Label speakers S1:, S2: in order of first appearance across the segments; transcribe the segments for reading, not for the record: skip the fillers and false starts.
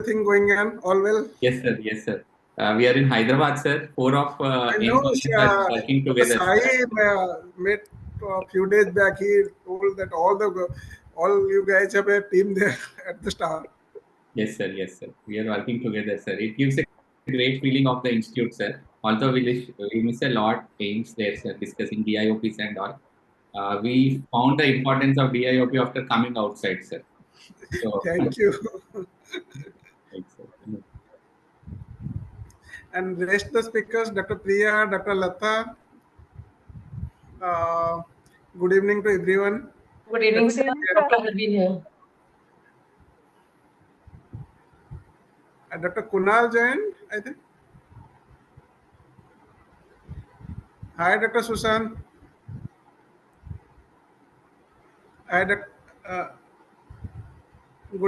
S1: Everything going on? All well?
S2: Yes, sir. Yes, sir. We are in Hyderabad, sir. Four of
S1: I know
S2: employees are working
S1: Dr.
S2: together,
S1: Sai
S2: sir.
S1: met a few days back. He told that all you guys have a team there at the start.
S2: Yes, sir. Yes, sir. We are working together, sir. It gives a great feeling of the institute, sir. Although we miss a lot things there, sir, discussing DIOPs and all. We found the importance of DIOP after coming outside, sir. So,
S1: Thank you.
S2: thanks, sir.
S1: And rest the speakers, Dr. Priya, Dr. Lata. Uh, Good evening to everyone.
S3: Good evening,
S1: Let's
S3: sir.
S1: begin.
S3: Dr. Harveen here.
S1: Dr. Kunal joined, I think. Hi, Dr. Susan. Hi, good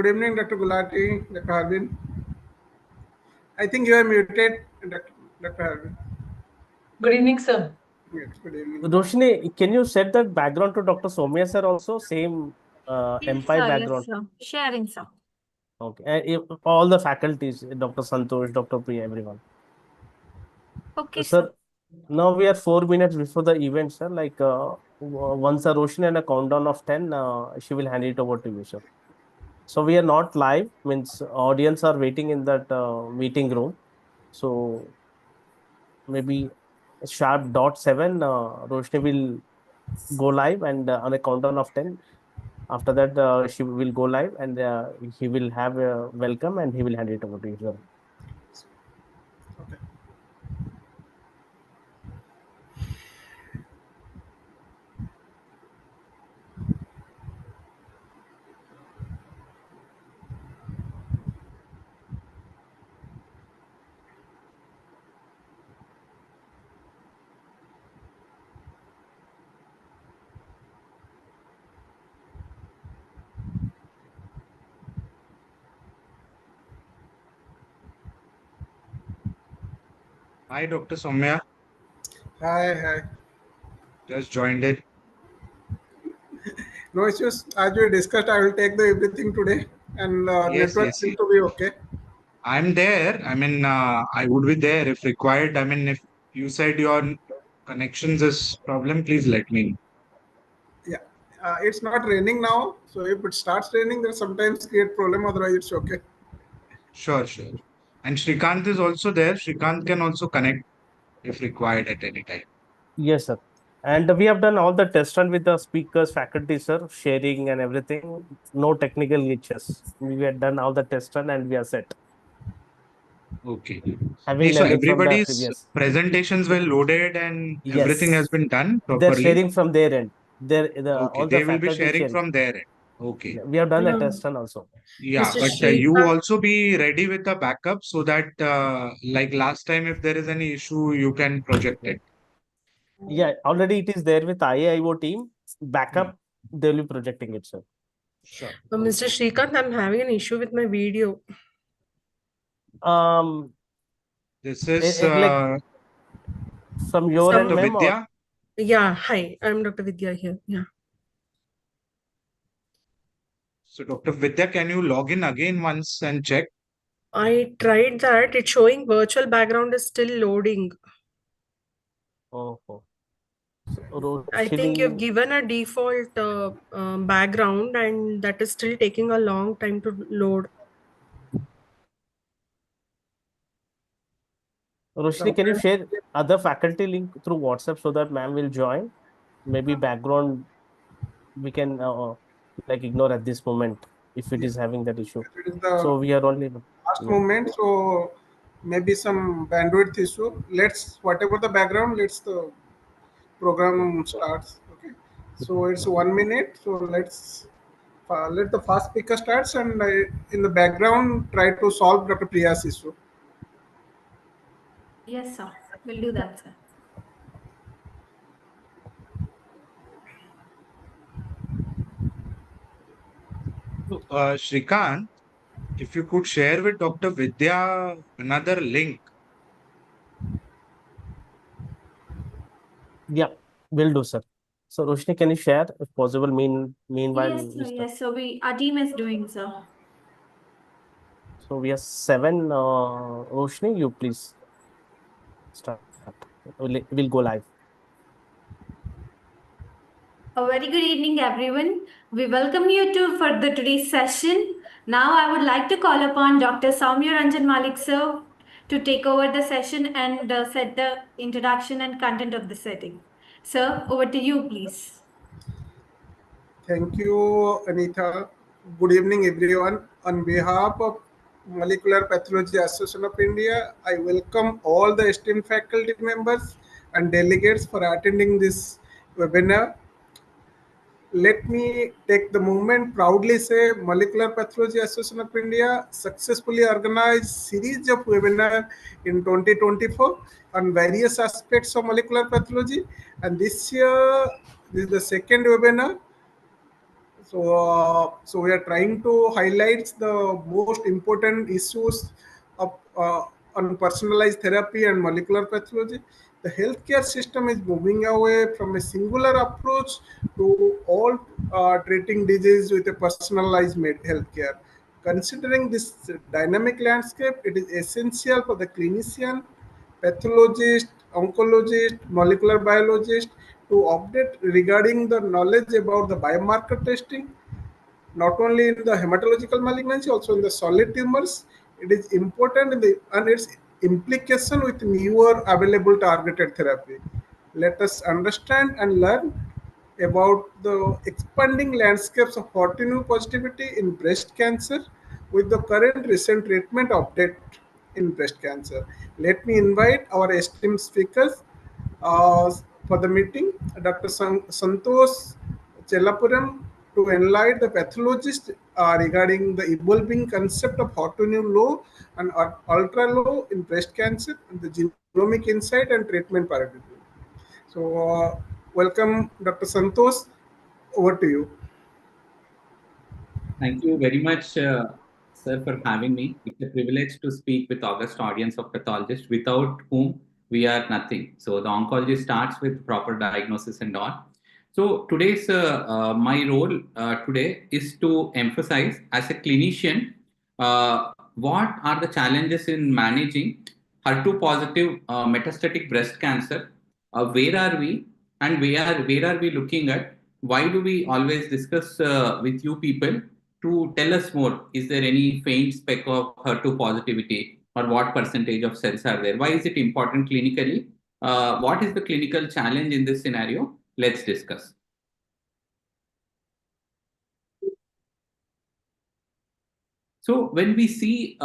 S1: evening, Dr. Gulati, Dr. Harbin. I think you are muted, Dr. Harbin.
S3: Good evening, sir.
S1: Yes, good evening.
S4: Roshni, can you set that background to Dr. Somya sir also? Same Empire background.
S5: Yes, sir. Sharing, sir.
S4: Okay. And all the faculties, Dr. Santosh, Dr. Priya, everyone.
S5: Okay,
S4: Sir,
S5: sir.
S4: now we are 4 minutes before the event, sir. Like once a Roshni and a countdown of 10, she will hand it over to you, sir. So we are not live, means audience are waiting in that meeting room. So maybe sharp dot 7, Roshni will go live and on a countdown of 10. After that, she will go live and he will have a welcome and he will hand it over to you, sir.
S1: Okay.
S6: Hi, Dr. Soumya.
S1: Hi.
S6: Just joined it.
S1: No issues. As we discussed, I will take the everything today, and network
S6: Yes.
S1: seems to be okay.
S6: I'm there. I mean, I would be there if required. I mean, if you said your connections is problem, please let me know.
S1: Yeah. It's not raining now, so if it starts raining, there sometimes create problem. Otherwise, it's okay.
S6: Sure. And Shrikant is also there. Shrikant can also connect if required at any time.
S4: Yes, sir. And we have done all the test run with the speakers, faculty, sir, sharing and everything. No technical glitches. We had done all the test run and we are set.
S6: Okay.
S4: Having
S6: So
S4: learning from the
S6: everybody's
S4: previous.
S6: presentations were loaded and everything has
S4: Yes.
S6: been done
S4: They're
S6: properly.
S4: sharing from their end.
S6: Okay.
S4: All the
S6: They will be
S4: faculty
S6: sharing
S4: sharing.
S6: from their end. Okay.
S4: We have done a
S3: Yeah.
S4: test run also.
S6: Yeah,
S3: Mr.
S6: but you
S3: Shrikant,
S6: also be ready with the backup so that, like last time, if there is any issue, you can project it.
S4: Yeah, already it is there with IAIO team. Backup, they'll be projecting it, sir.
S6: Sure.
S3: Mr. Shrikant, I'm having an issue with my video.
S6: This is
S4: Like from your end,
S6: Dr.
S4: ma'am, or
S6: Vidya.
S3: Yeah, hi, I'm Dr. Vidya here. Yeah.
S6: So, Dr. Vidya, can you log in again once and check?
S3: I tried that. It's showing virtual background is still loading.
S4: oh. So,
S3: I think you've
S4: Roshni,
S3: given a default background and that is still taking a long time to load.
S4: Can you share other faculty link through WhatsApp so that ma'am will join? Maybe background we can like ignore at this moment if it
S1: Yeah.
S4: is having that issue.
S1: It is the
S4: So we are only
S1: last
S4: yeah.
S1: moment, so maybe some bandwidth issue. Let's whatever the background. Let's the program starts. Okay. So it's 1 minute. So let the first speaker starts, and in the background try to solve Dr. Priya's issue.
S5: Yes, sir. We'll do that, sir.
S6: Shrikant, if you could share with Dr. Vidya another link.
S4: Yeah, will do, sir. So Roshni, can you share if possible? Meanwhile,
S5: Yes, sir. Yes, so our team is doing, sir.
S4: So we have 7. Roshni, you please start. We'll go live.
S5: A very good evening, everyone. We welcome you to for the today's session. Now, I would like to call upon Dr. Soumya Ranjan Malik sir to take over the session and set the introduction and content of the setting. Sir, over to you, please.
S1: Thank you, Anita. Good evening, everyone. On behalf of Molecular Pathology Association of India, I welcome all the esteemed faculty members and delegates for attending this webinar. Let me take the moment proudly say Molecular Pathology Association of India successfully organized series of webinar in 2024 on various aspects of molecular pathology, and this year this is the second webinar. So we are trying to highlight the most important issues of on personalized therapy and molecular pathology. The healthcare system is moving away from a singular approach to all treating disease with a personalized healthcare. Considering this dynamic landscape, it is essential for the clinician, pathologist, oncologist, molecular biologist to update regarding the knowledge about the biomarker testing, not only in the hematological malignancy, also in the solid tumors. It is important in the and its implication with newer available targeted therapy. Let us understand and learn about the expanding landscapes of HER2 positivity in breast cancer with the current recent treatment update in breast cancer. Let me invite our esteemed speakers uh, for the meeting, Dr. Santosh Chellapuram, to enlighten the pathologist regarding the evolving concept of HER2 low and ultra low in breast cancer and the genomic insight and treatment paradigm. So, welcome, Dr. Santosh. Over to you.
S2: Thank you very much, sir, for having me. It's a privilege to speak with august audience of pathologists without whom we are nothing. So the oncology starts with proper diagnosis and all. So today's my role today is to emphasize as a clinician what are the challenges in managing HER2 positive metastatic breast cancer. Where are we, and where are we looking at? Why do we always discuss with you people to tell us more? Is there any faint speck of HER2 positivity, or what percentage of cells are there? Why is it important clinically? What is the clinical challenge in this scenario? Let's discuss. So when we see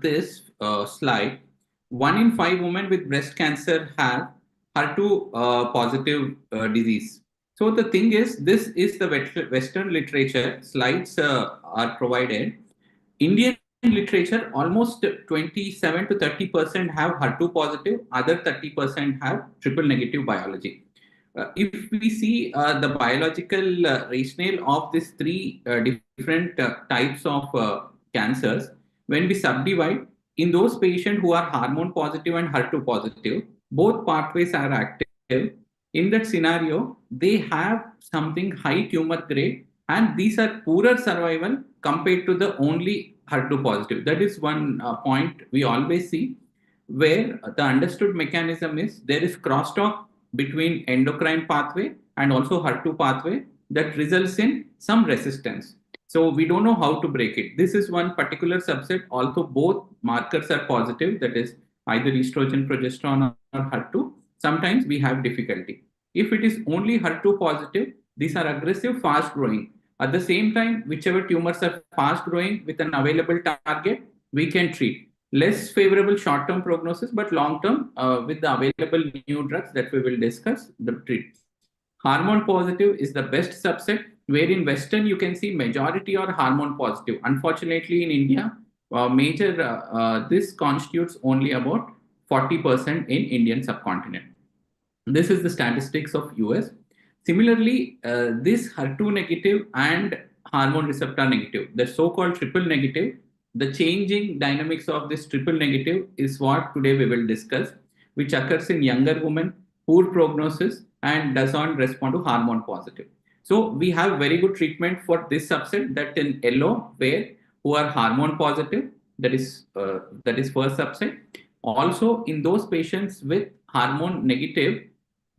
S2: this slide, 1 in 5 women with breast cancer have HER2 positive disease. So the thing is, this is the Western literature. Slides are provided. Indian literature, almost 27 to 30% have HER2 positive, other 30% have triple negative biology. If we see the biological rationale of these three different types of cancers, when we subdivide, in those patients who are hormone positive and HER2 positive, both pathways are active. In that scenario, they have something high tumor grade, and these are poorer survival compared to the only HER2 positive. That is one point we always see, where the understood mechanism is there is crosstalk between endocrine pathway and also HER2 pathway that results in some resistance. So we don't know how to break it. This is one particular subset. Although both markers are positive, that is either estrogen, progesterone, or HER2, sometimes we have difficulty. If it is only HER2 positive, these are aggressive, fast growing. At the same time, whichever tumors are fast growing with an available target, we can treat. Less favorable short term prognosis, but long term, with the available new drugs that we will discuss, the treat. Hormone positive is the best subset, where in Western you can see majority are hormone positive. Unfortunately, in India, this constitutes only about 40% in Indian subcontinent. This is the statistics of US. Similarly, this HER2 negative and hormone receptor negative, the so-called triple negative, the changing dynamics of this triple negative is what today we will discuss, which occurs in younger women, poor prognosis, and does not respond to hormone positive. So we have very good treatment for this subset, that in yellow, where who are hormone positive. that is first subset. Also, in those patients with hormone negative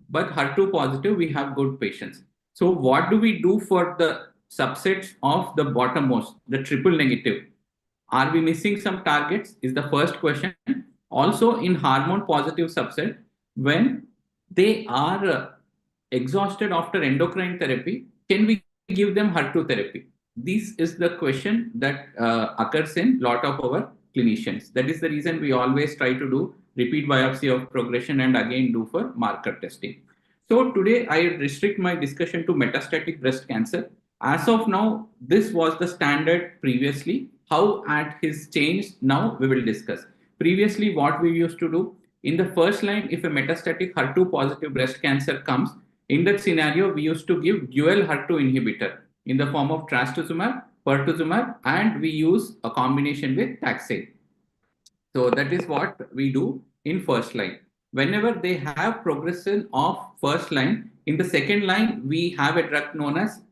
S2: but HER2 positive, we have good patients. So what do we do for the subsets of the bottommost, the triple negative? Are we missing some targets? Is the first question. Also, in hormone positive subset, when they are exhausted after endocrine therapy, can we give them HER2 therapy? This is the question that occurs in lot of our clinicians. That is the reason we always try to do repeat biopsy of progression and again do for marker testing. So today I restrict my discussion to metastatic breast cancer. As of now, this was the standard previously. How it has changed now we will discuss. Previously, what we used to do in the first line, if a metastatic HER2 positive breast cancer comes, in that scenario, we used to give dual HER2 inhibitor in the form of trastuzumab, pertuzumab, and we use a combination with taxane. So that is what we do in first line. Whenever they have progression of first line, in the second line, we have a drug known as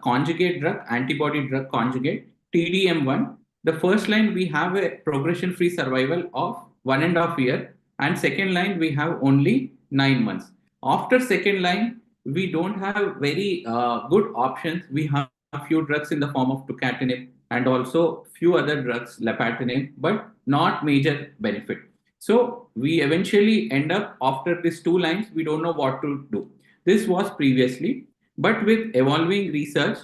S2: conjugate drug, antibody drug conjugate, TDM1. The first line, we have a progression-free survival of 1.5 years, and second line, we have only 9 months. After second line, we don't have very good options. We have few drugs in the form of tucatinib and also few other drugs, lapatinib, but not major benefit. So we eventually end up after these two lines, we don't know what to do. This was previously, but with evolving research,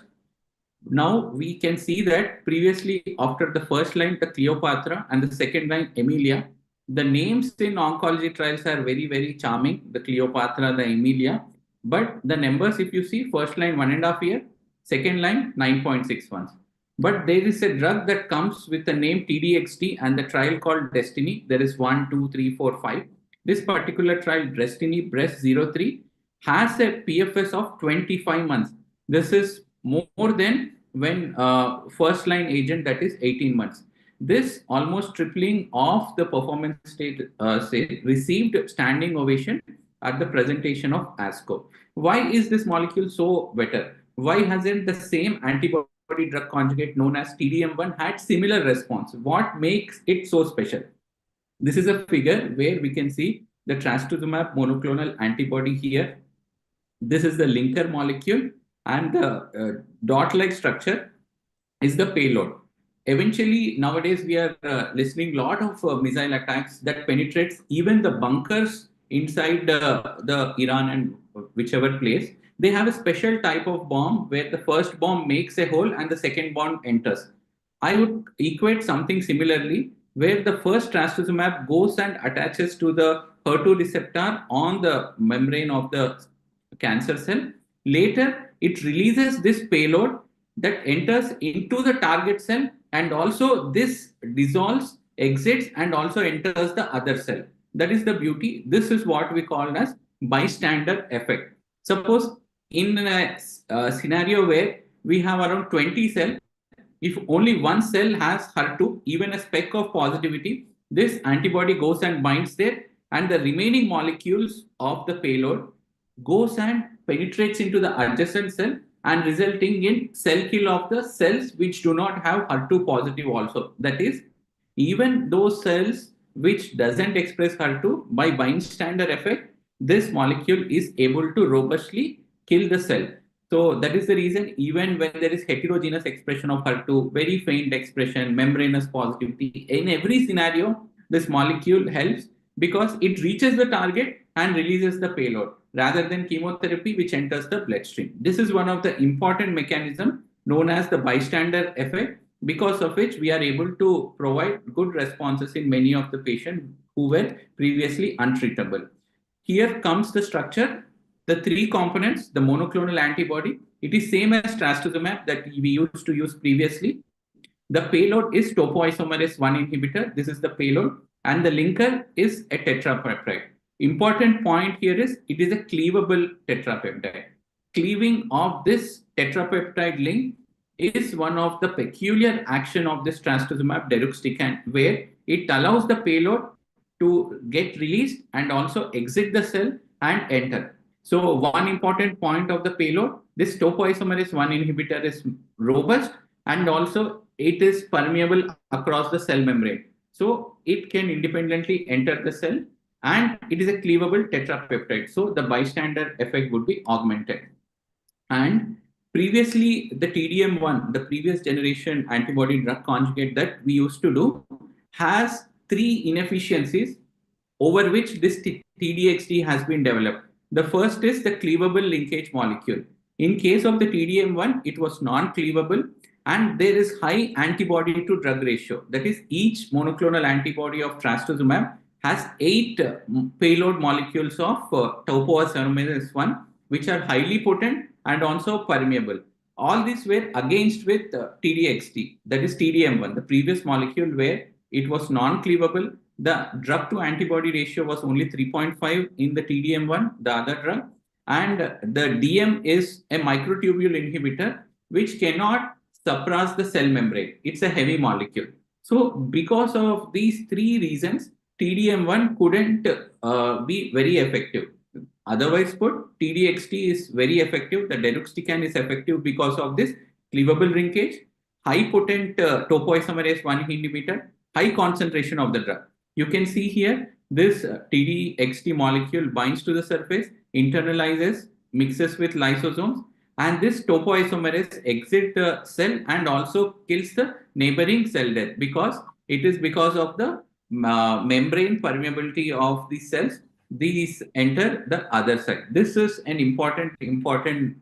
S2: now we can see that previously after the first line, the Cleopatra, and the second line, Emilia, the names in oncology trials are very, very charming, the Cleopatra, the Emilia. But the numbers, if you see, first line 1.5 year, second line 9.6 months. But there is a drug that comes with the name TDXT and the trial called Destiny. There is 1, 2, 3, 4, 5. This particular trial, Destiny Breast 03, has a PFS of 25 months. This is more than when first line agent, that is 18 months. This almost tripling of the performance state received standing ovation at the presentation of ASCO. Why is this molecule so better? Why hasn't the same antibody drug conjugate known as TDM1 had similar response? What makes it so special? This is a figure where we can see the trastuzumab monoclonal antibody here. This is the linker molecule, and the dot-like structure is the payload. Eventually, nowadays we are listening a lot of missile attacks that penetrates even the bunkers inside the Iran and whichever place. They have a special type of bomb where the first bomb makes a hole and the second bomb enters. I would equate something similarly where the first trastuzumab goes and attaches to the HER2 receptor on the membrane of the cancer cell. Later, it releases this payload that enters into the target cell, and also this dissolves, exits, and also enters the other cell. That is the beauty. This is what we call as bystander effect. Suppose in a scenario where we have around 20 cells, if only one cell has HER2, even a speck of positivity, this antibody goes and binds there, and the remaining molecules of the payload goes and penetrates into the adjacent cell and resulting in cell kill of the cells which do not have HER2 positive also. That is, even those cells which doesn't express HER2, by bystander effect, this molecule is able to robustly kill the cell. So that is the reason even when there is heterogeneous expression of HER2, very faint expression, membranous positivity, in every scenario, this molecule helps because it reaches the target and releases the payload rather than chemotherapy which enters the bloodstream. This is one of the important mechanism known as the bystander effect, because of which we are able to provide good responses in many of the patients who were previously untreatable. Here comes the structure. The three components, the monoclonal antibody, it is same as trastuzumab that we used to use previously. The payload is topoisomerase 1 inhibitor. This is the payload. And the linker is a tetrapeptide. Important point here is it is a cleavable tetrapeptide. Cleaving of this tetrapeptide link is one of the peculiar action of this trastuzumab deruxtecan, where it allows the payload to get released and also exit the cell and enter. So one important point of the payload, this topoisomerase 1 inhibitor is robust and also it is permeable across the cell membrane. So it can independently enter the cell, and it is a cleavable tetrapeptide. So the bystander effect would be augmented. And previously, the TDM1, the previous generation antibody drug conjugate that we used to do, has three inefficiencies over which this TDXT has been developed. The first is the cleavable linkage molecule. In case of the TDM1, it was non-cleavable, and there is high antibody to drug ratio. That is, each monoclonal antibody of trastuzumab has 8 payload molecules of topoisomerase 1, which are highly potent and also permeable. All these were against with TDXT, that is TDM1, the previous molecule where it was non-cleavable. The drug to antibody ratio was only 3.5 in the TDM1, the other drug, and the DM is a microtubule inhibitor which cannot suppress the cell membrane. It's a heavy molecule. So because of these three reasons, TDM1 couldn't be very effective. Otherwise put, TDXT is very effective. The deruxtecan is effective because of this cleavable linkage, high potent topoisomerase 1 inhibitor, high concentration of the drug. You can see here, this TDXT molecule binds to the surface, internalizes, mixes with lysosomes, and this topoisomerase exit the cell and also kills the neighboring cell death, because it is because of the membrane permeability of the cells. These enter the other side. This is an important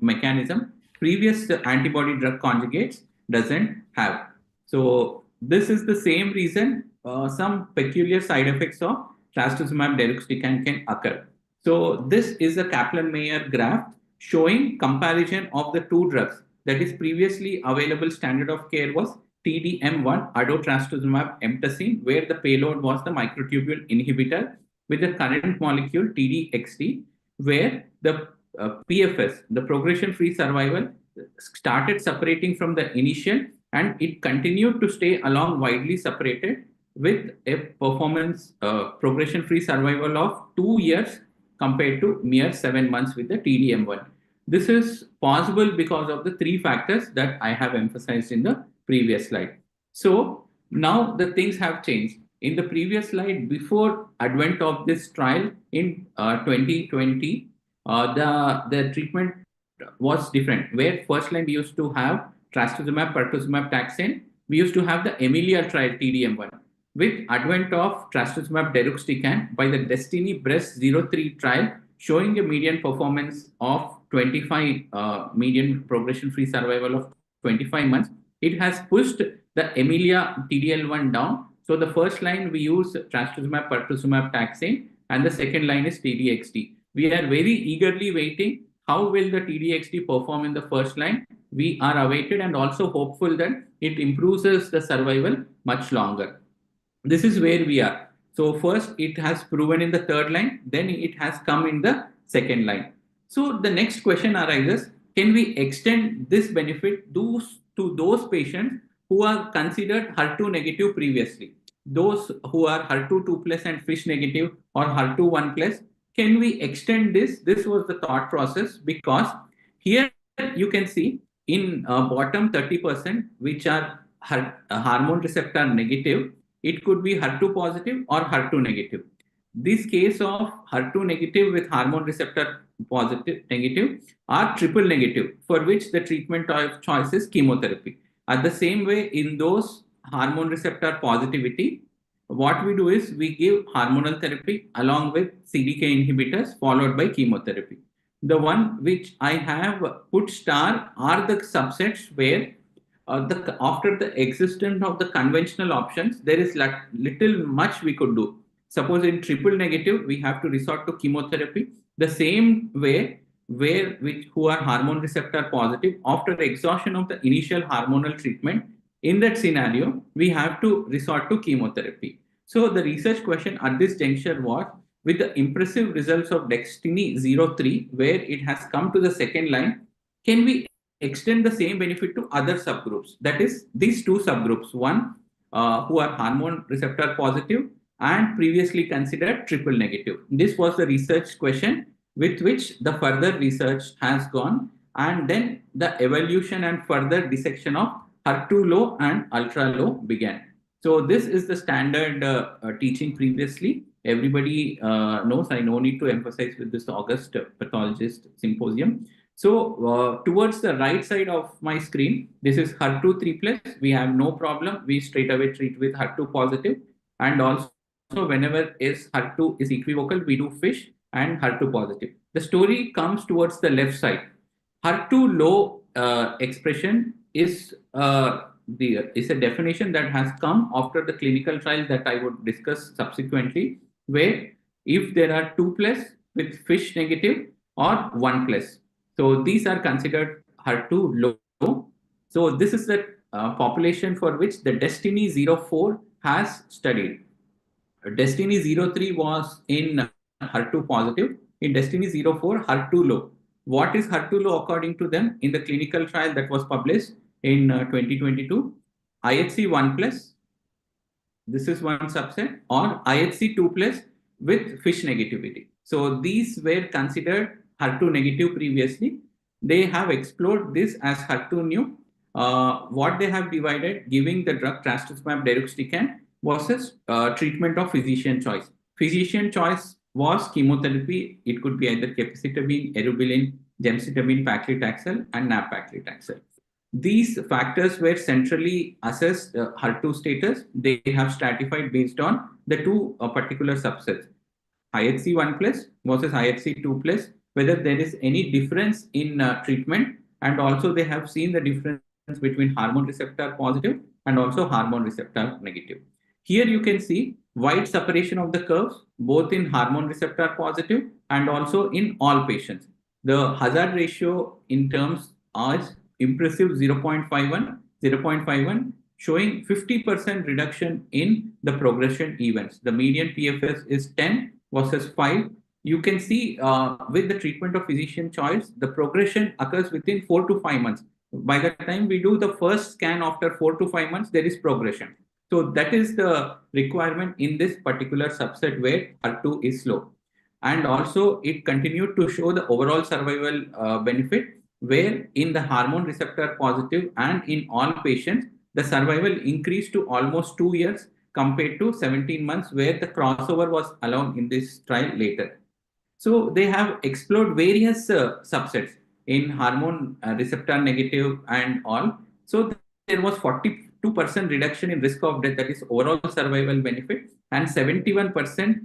S2: mechanism previous antibody drug conjugates doesn't have. So this is the same reason some peculiar side effects of trastuzumab deruxtecan can occur. So this is a Kaplan-Meier graph showing comparison of the two drugs. That is, previously available standard of care was TDM1, adotrastuzumab emtansine, where the payload was the microtubule inhibitor, with the current molecule TDXT, where the PFS, the progression-free survival, started separating from the initial, and it continued to stay along widely separated with a performance progression-free survival of 2 years compared to mere 7 months with the TDM1. This is possible because of the three factors that I have emphasized in the previous slide. So now the things have changed. In the previous slide, before advent of this trial in 2020, the treatment was different. Where first line we used to have trastuzumab, pertuzumab, taxane, we used to have the Emilia trial TDM1. With advent of trastuzumab deruxtecan by the Destiny Breast 03 trial, showing a median performance of 25, median progression-free survival of 25 months, it has pushed the Emilia TDL1 down. So the first line we use trastuzumab, pertuzumab, taxane, and the second line is TDXT. We are very eagerly waiting how will the TDXT perform in the first line. We are awaited and also hopeful that it improves the survival much longer. This is where we are. So first it has proven in the third line, then it has come in the second line. So the next question arises, can we extend this benefit to those patients who are considered HER2 negative previously? Those who are HER2 2 plus and FISH negative or HER2 1 plus, can we extend this? This was the thought process, because here you can see in bottom 30%, which are hormone receptor negative, it could be HER2 positive or HER2 negative. This case of HER2 negative with hormone receptor positive negative are triple negative, for which the treatment of choice is chemotherapy. At the same way, in those hormone receptor positivity, what we do is we give hormonal therapy along with CDK inhibitors followed by chemotherapy. The one which I have put star are the subsets where after the existence of the conventional options, there is little much we could do. Suppose in triple negative, we have to resort to chemotherapy. The same way, who are hormone receptor positive, after exhaustion of the initial hormonal treatment, in that scenario, we have to resort to chemotherapy. So the research question at this juncture was, with the impressive results of Destiny 03, where it has come to the second line, can we extend the same benefit to other subgroups? That is, these two subgroups, one who are hormone receptor positive and previously considered triple negative. This was the research question with which the further research has gone, and then the evolution and further dissection of HER2 low and ultra low began. So this is the standard teaching previously. Everybody knows. I no need to emphasize with this August pathologist symposium. So towards the right side of my screen, this is HER2 3 plus. We have no problem. We straight away treat with HER2 positive. And also whenever is HER2 is equivocal, we do FISH and HER2 positive. The story comes towards the left side. HER2 low expression is a definition that has come after the clinical trial that I would discuss subsequently, where if there are 2 plus with FISH negative or 1 plus. So these are considered HER2 low. So this is the population for which the Destiny 04 has studied. Destiny 03 was in HER2 positive. In Destiny 04, HER2 low. What is HER2 low according to them in the clinical trial that was published in 2022? IHC 1 plus, this is one subset, or IHC 2 plus with FISH negativity. So these were considered HER2 negative previously. They have explored this as HER2 new. What they have divided, giving the drug trastuzumab deruxtecan versus treatment of physician choice. Physician choice was chemotherapy. It could be either capecitabine, eribulin, gemcitabine, paclitaxel, and nab-paclitaxel. These factors were centrally assessed HER2 status. They have stratified based on the two particular subsets, IHC 1 plus versus IHC 2 plus, whether there is any difference in treatment, and also they have seen the difference between hormone receptor positive and also hormone receptor negative. Here you can see wide separation of the curves, both in hormone receptor positive and also in all patients. The hazard ratio in terms is impressive 0.51, showing 50% reduction in the progression events. The median PFS is 10 versus 5. You can see with the treatment of physician choice, the progression occurs within 4 to 5 months. By the time we do the first scan after 4 to 5 months, there is progression. So that is the requirement in this particular subset where HER2 is low. And also it continued to show the overall survival benefit, where in the hormone receptor positive and in all patients, the survival increased to almost 2 years compared to 17 months, where the crossover was allowed in this trial later. So they have explored various subsets in hormone receptor negative and all. So there was 42% reduction in risk of death, that is overall survival benefit, and 71%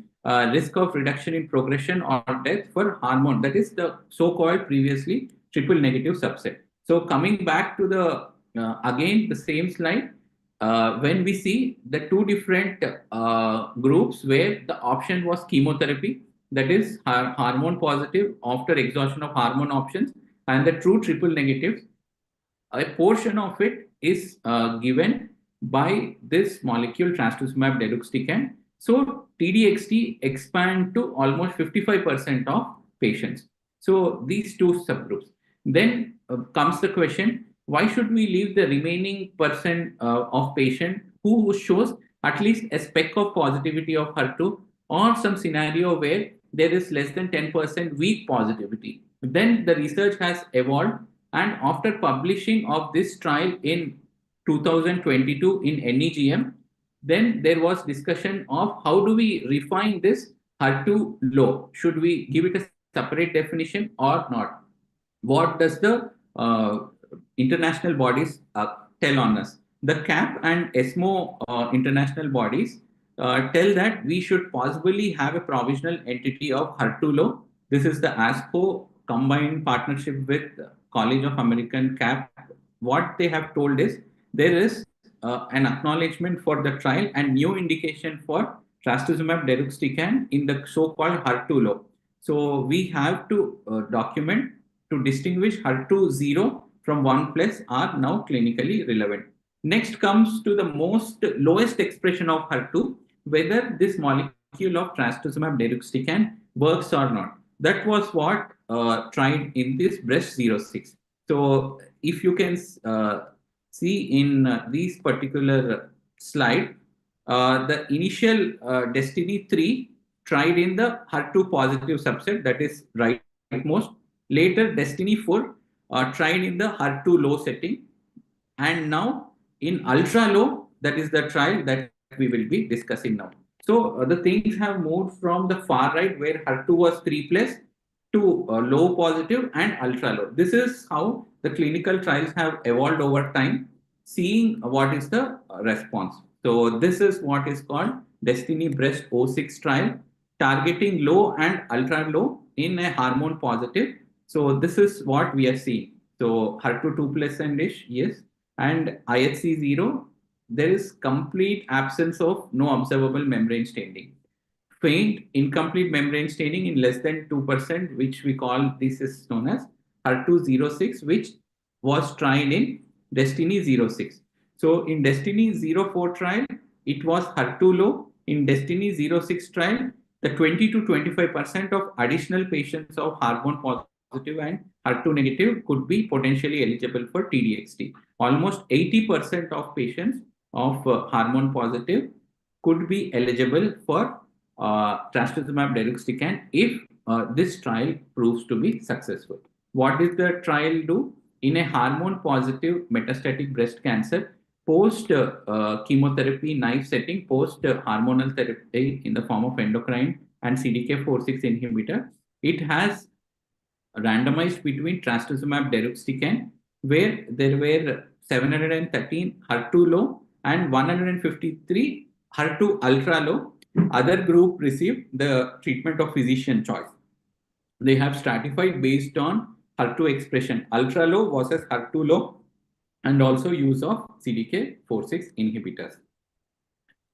S2: risk of reduction in progression or death for hormone, that is the so-called previously triple negative subset. So coming back to the again the same slide, when we see the two different groups where the option was chemotherapy, that is hormone positive after exhaustion of hormone options, and the true triple negatives, a portion of it is given by this molecule trastuzumab deruxtecan. So TDXT expand to almost 55% of patients. So these two subgroups. Then comes the question, why should we leave the remaining percent of patient who shows at least a speck of positivity of HER2, or some scenario where there is less than 10% weak positivity? Then the research has evolved, and after publishing of this trial in 2022 in NEGM, then there was discussion of how do we refine this HER2 low? Should we give it a separate definition or not? What does the international bodies tell on us? The CAP and ESMO international bodies tell that we should possibly have a provisional entity of HER2 low. This is the ASCO combined partnership with College of American CAP. What they have told is there is an acknowledgement for the trial and new indication for trastuzumab deruxtecan in the so-called HER2 low. So we have to document to distinguish HER2 0 from 1 plus are now clinically relevant. Next comes to the most lowest expression of HER2, whether this molecule of trastuzumab deruxtecan works or not. That was what tried in this breast 06. So if you can see in these particular slide, the initial Destiny 3 tried in the HER2 positive subset, that is rightmost. Later, Destiny 4 tried in the HER2 low setting. And now In ultra low, that is the trial that we will be discussing now. So the things have moved from the far right where HER2 was 3 plus to low positive and ultra low. This is how the clinical trials have evolved over time, seeing what is the response. So this is what is called Destiny Breast O6 trial, targeting low and ultra low in a hormone positive. So this is what we are seeing. So HER2 2 plus and ish, yes, and IHC 0, there is complete absence of no observable membrane staining. Faint incomplete membrane staining in less than 2%, which we call this is known as HER2-06, which was tried in Destiny 06. So in Destiny 04 trial, it was HER2 low. In Destiny 06 trial, the 20 to 25% of additional patients of hormone positive and HER2 negative could be potentially eligible for TDXT. Almost 80% of patients of hormone positive could be eligible for trastuzumab deruxtecan if this trial proves to be successful. What does the trial do? In a hormone positive metastatic breast cancer, post chemotherapy naive setting, post hormonal therapy in the form of endocrine and CDK4/6 inhibitor, it has randomized between trastuzumab deruxtecan, where there were 713 HER2 low and 153 HER2 ultra low. Other group received the treatment of physician choice. They have stratified based on HER2 expression, ultra low versus HER2 low, and also use of CDK4/6 inhibitors.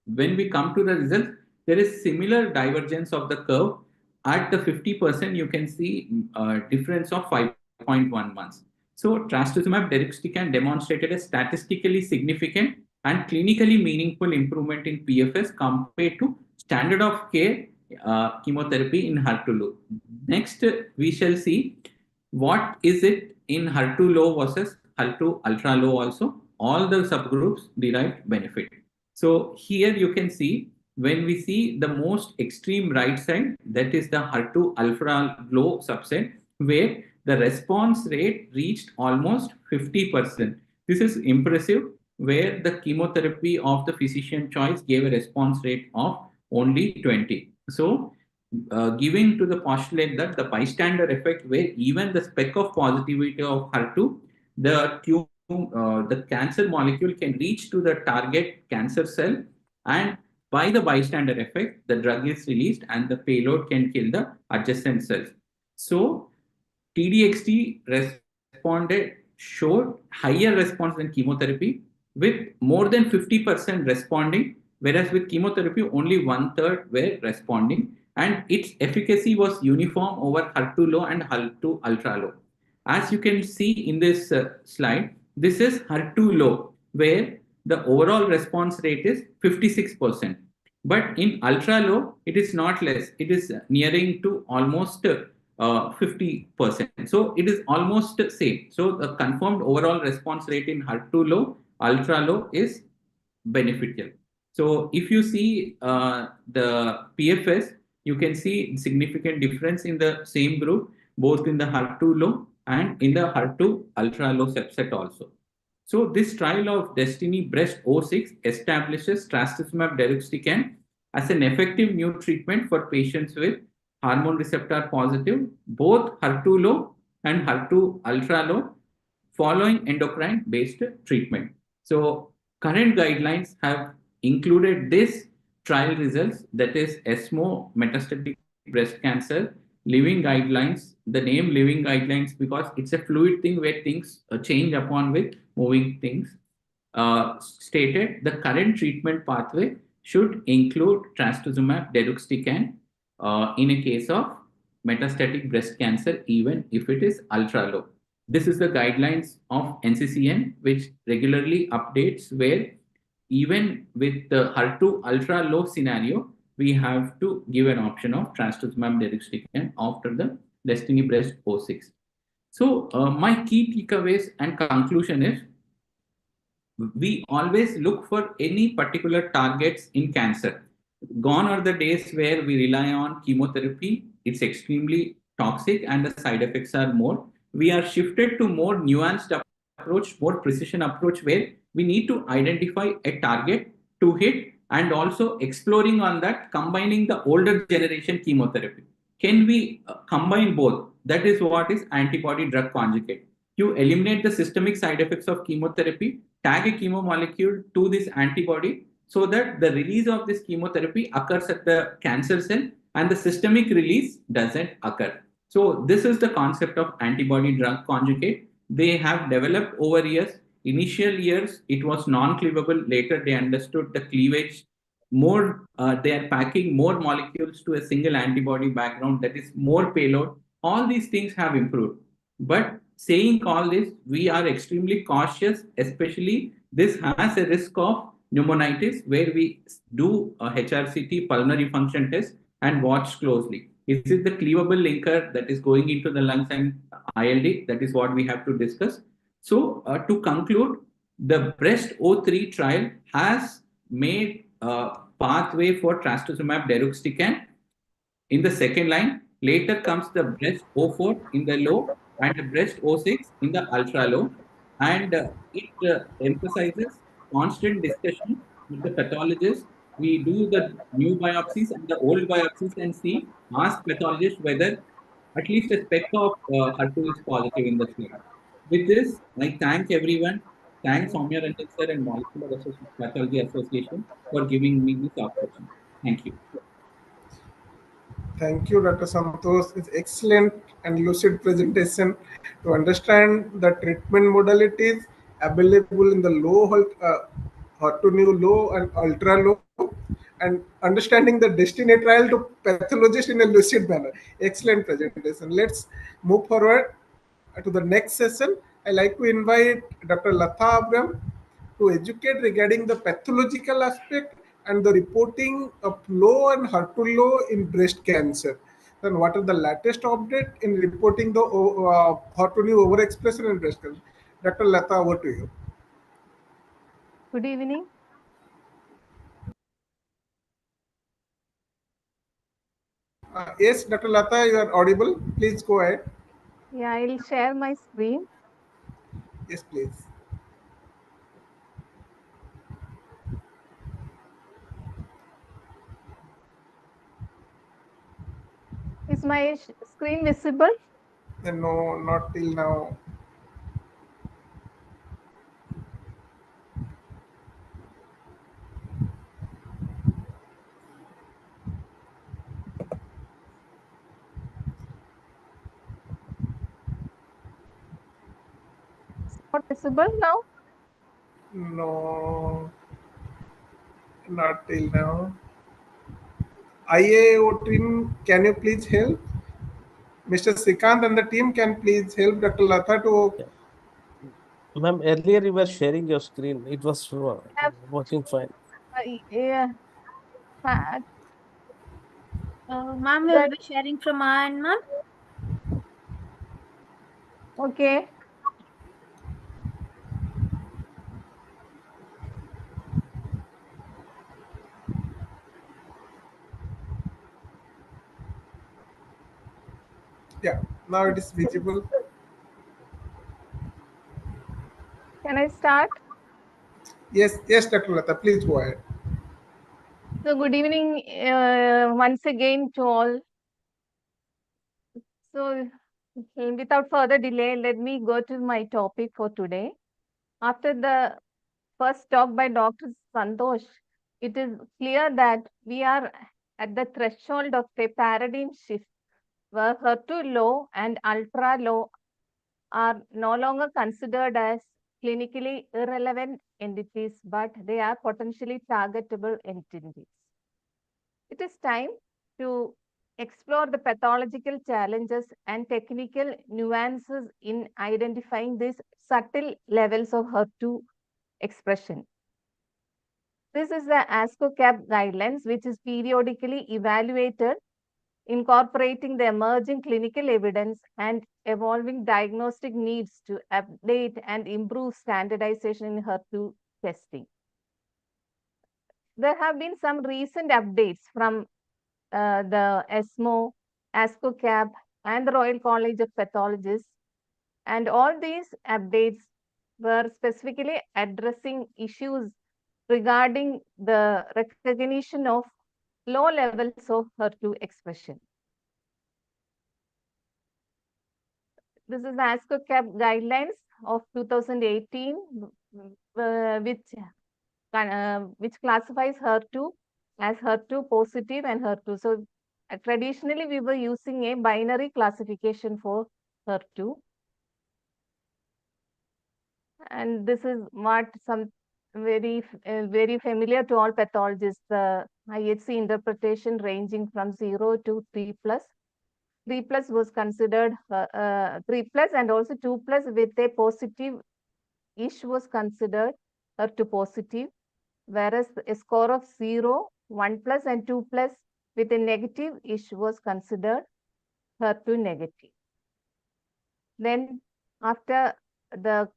S2: When we come to the results, there is similar divergence of the curve. At the 50%, you can see a difference of 5.1 months. So trastuzumab deruxtecan demonstrated a statistically significant and clinically meaningful improvement in PFS compared to standard of care chemotherapy in HER2 low. Next, we shall see what is it in HER2 low versus HER2 ultra low also. All the subgroups derived benefit. So here you can see when we see the most extreme right side, that is the HER2 ultra low subset, where the response rate reached almost 50%. This is impressive, where the chemotherapy of the physician choice gave a response rate of only 20. So giving to the postulate that the bystander effect, where even the speck of positivity of HER2, the cancer molecule can reach to the target cancer cell, and by the bystander effect, the drug is released and the payload can kill the adjacent cells. So TDXT responded, showed higher response than chemotherapy, with more than 50% responding, whereas with chemotherapy, only one third were responding, and its efficacy was uniform over HER2 low and HER2 ultra low. As you can see in this slide, this is HER2 low, where the overall response rate is 56%. But in ultra low, it is not less. It is nearing to almost 50%. So it is almost same. So the confirmed overall response rate in HER2 low, ultra low is beneficial. So if you see the PFS, you can see significant difference in the same group, both in the HER2 low and in the HER2 ultra low subset also. So this trial of Destiny Breast O6 establishes trastuzumab deruxtecan as an effective new treatment for patients with hormone receptor positive, both HER2 low and HER2 ultra low, following endocrine based treatment. So current guidelines have included this trial results, that is ESMO metastatic breast cancer living guidelines. The name living guidelines because it's a fluid thing where things change upon with moving things. Stated the current treatment pathway should include trastuzumab deruxtecan in a case of metastatic breast cancer, even if it is ultra low. This is the guidelines of NCCN, which regularly updates, where even with the HER2 ultra low scenario, we have to give an option of trastuzumab deruxtecan after the Destiny Breast O6. So my key takeaways and conclusion is, we always look for any particular targets in cancer. Gone are the days where we rely on chemotherapy. It's extremely toxic and the side effects are more. We are shifted to more nuanced approach, more precision approach, where we need to identify a target to hit and also exploring on that, combining the older generation chemotherapy. Can we combine both? That is what is antibody drug conjugate. You eliminate the systemic side effects of chemotherapy, tag a chemo molecule to this antibody so that the release of this chemotherapy occurs at the cancer cell and the systemic release doesn't occur. So this is the concept of antibody drug conjugate. They have developed over years. Initial years, it was non-cleavable. Later, they understood the cleavage. More, they are packing more molecules to a single antibody background that is more payload. All these things have improved. But saying all this, we are extremely cautious, especially this has a risk of pneumonitis where we do a HRCT pulmonary function test and watch closely. Is it the cleavable linker that is going into the lungs and ILD? That is what we have to discuss. So, to conclude, the breast O3 trial has made a pathway for trastuzumab deruxtecan in the second line. Later comes the breast O4 in the low and the breast O6 in the ultra low. And it emphasizes constant discussion with the pathologist. We do the new biopsies and the old biopsies and see, ask pathologist whether at least a speck of HER2 is positive in the slide. With this, I thank everyone. Thanks Soumya Ranjan sir and Molecular Pathology Association for giving me this opportunity. Thank you.
S1: Thank you, Dr. Santosh. It's excellent and lucid presentation to understand the treatment modalities available in the hot to new low and ultra low, and understanding the destiny trial to pathologist in a lucid manner. Excellent presentation. Let's move forward to the next session. I like to invite Dr. Latha Abram to educate regarding the pathological aspect and the reporting of low and HER2 low in breast cancer. Then what are the latest update in reporting the HER2 overexpression in breast cancer? Dr. Latha, over to you.
S7: Good evening.
S1: Yes, Dr. Latha, you are audible. Please go ahead.
S7: Yeah, I'll share my screen.
S1: Yes, please.
S7: Is my screen visible?
S1: No, not till now.
S7: It's not visible now.
S1: No, not till now. IAO team, can you please help? Mr. Srikant and the team can please help Dr. Latha to.
S4: Yeah. Ma'am, earlier you were sharing your screen. It was
S7: Have,
S4: working fine.
S7: yeah,
S5: Ma'am, we'll
S7: that,
S5: be sharing from our end, ma'am.
S7: okay.
S1: Yeah, now it is visible.
S7: Can I start?
S1: Yes, yes, Dr. Latha, please go ahead.
S7: So good evening once again to all. So without further delay, let me go to my topic for today. After the first talk by Dr. Santosh, it is clear that we are at the threshold of a paradigm shift where HER2 low and ultra low are no longer considered as clinically irrelevant entities, but they are potentially targetable entities. It is time to explore the pathological challenges and technical nuances in identifying these subtle levels of HER2 expression. This is the ASCO-CAP guidelines, which is periodically evaluated, incorporating the emerging clinical evidence and evolving diagnostic needs to update and improve standardization in HER2 testing. There have been some recent updates from the ESMO, ASCO-CAP, and the Royal College of Pathologists. And all these updates were specifically addressing issues regarding the recognition of low levels of HER2 expression. This is the ASCO-CAP guidelines of 2018, which classifies HER2 as HER2 positive and HER2. So traditionally, we were using a binary classification for HER2. And this is what some very familiar to all pathologists, the IHC interpretation ranging from 0 to 3 plus. 3 plus was considered 3 plus, and also 2 plus with a positive ish was considered HER2 positive, whereas a score of 0, 1 plus and 2 plus with a negative ish was considered HER2 negative. Then after the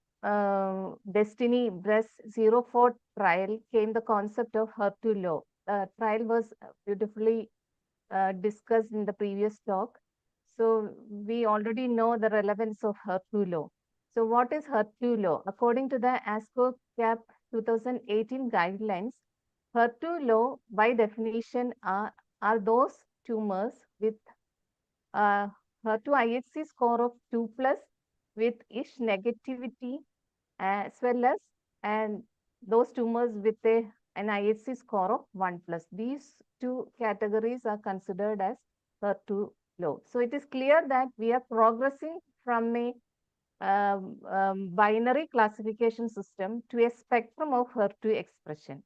S7: Destiny Breast 04 trial came the concept of HER2 low. The trial was beautifully discussed in the previous talk. So we already know the relevance of HER2 low. So what is HER2 low? According to the ASCO-CAP 2018 guidelines, HER2 low by definition are those tumors with HER2 IHC score of 2 plus with ISH negativity, as well as and those tumors with an IHC score of 1 plus. These two categories are considered as HER2 low. So it is clear that we are progressing from a binary classification system to a spectrum of HER2 expression.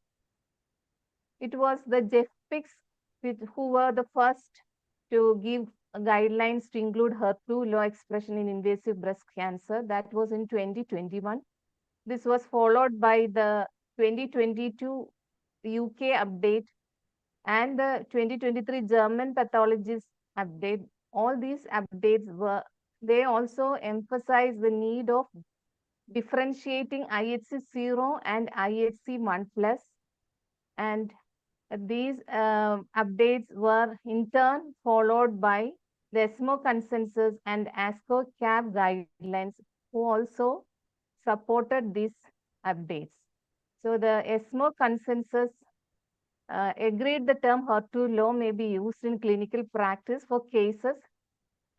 S7: It was the JEFPIX who were the first to give guidelines to include HER2 low expression in invasive breast cancer. That was in 2021. This was followed by the 2022 UK update and the 2023 German pathologist update. All these updates they also emphasize the need of differentiating IHC 0 and IHC 1 plus, and these updates were in turn followed by the ESMO consensus and ASCO-CAP guidelines, who also supported these updates. So the ESMO consensus agreed the term HER2 low may be used in clinical practice for cases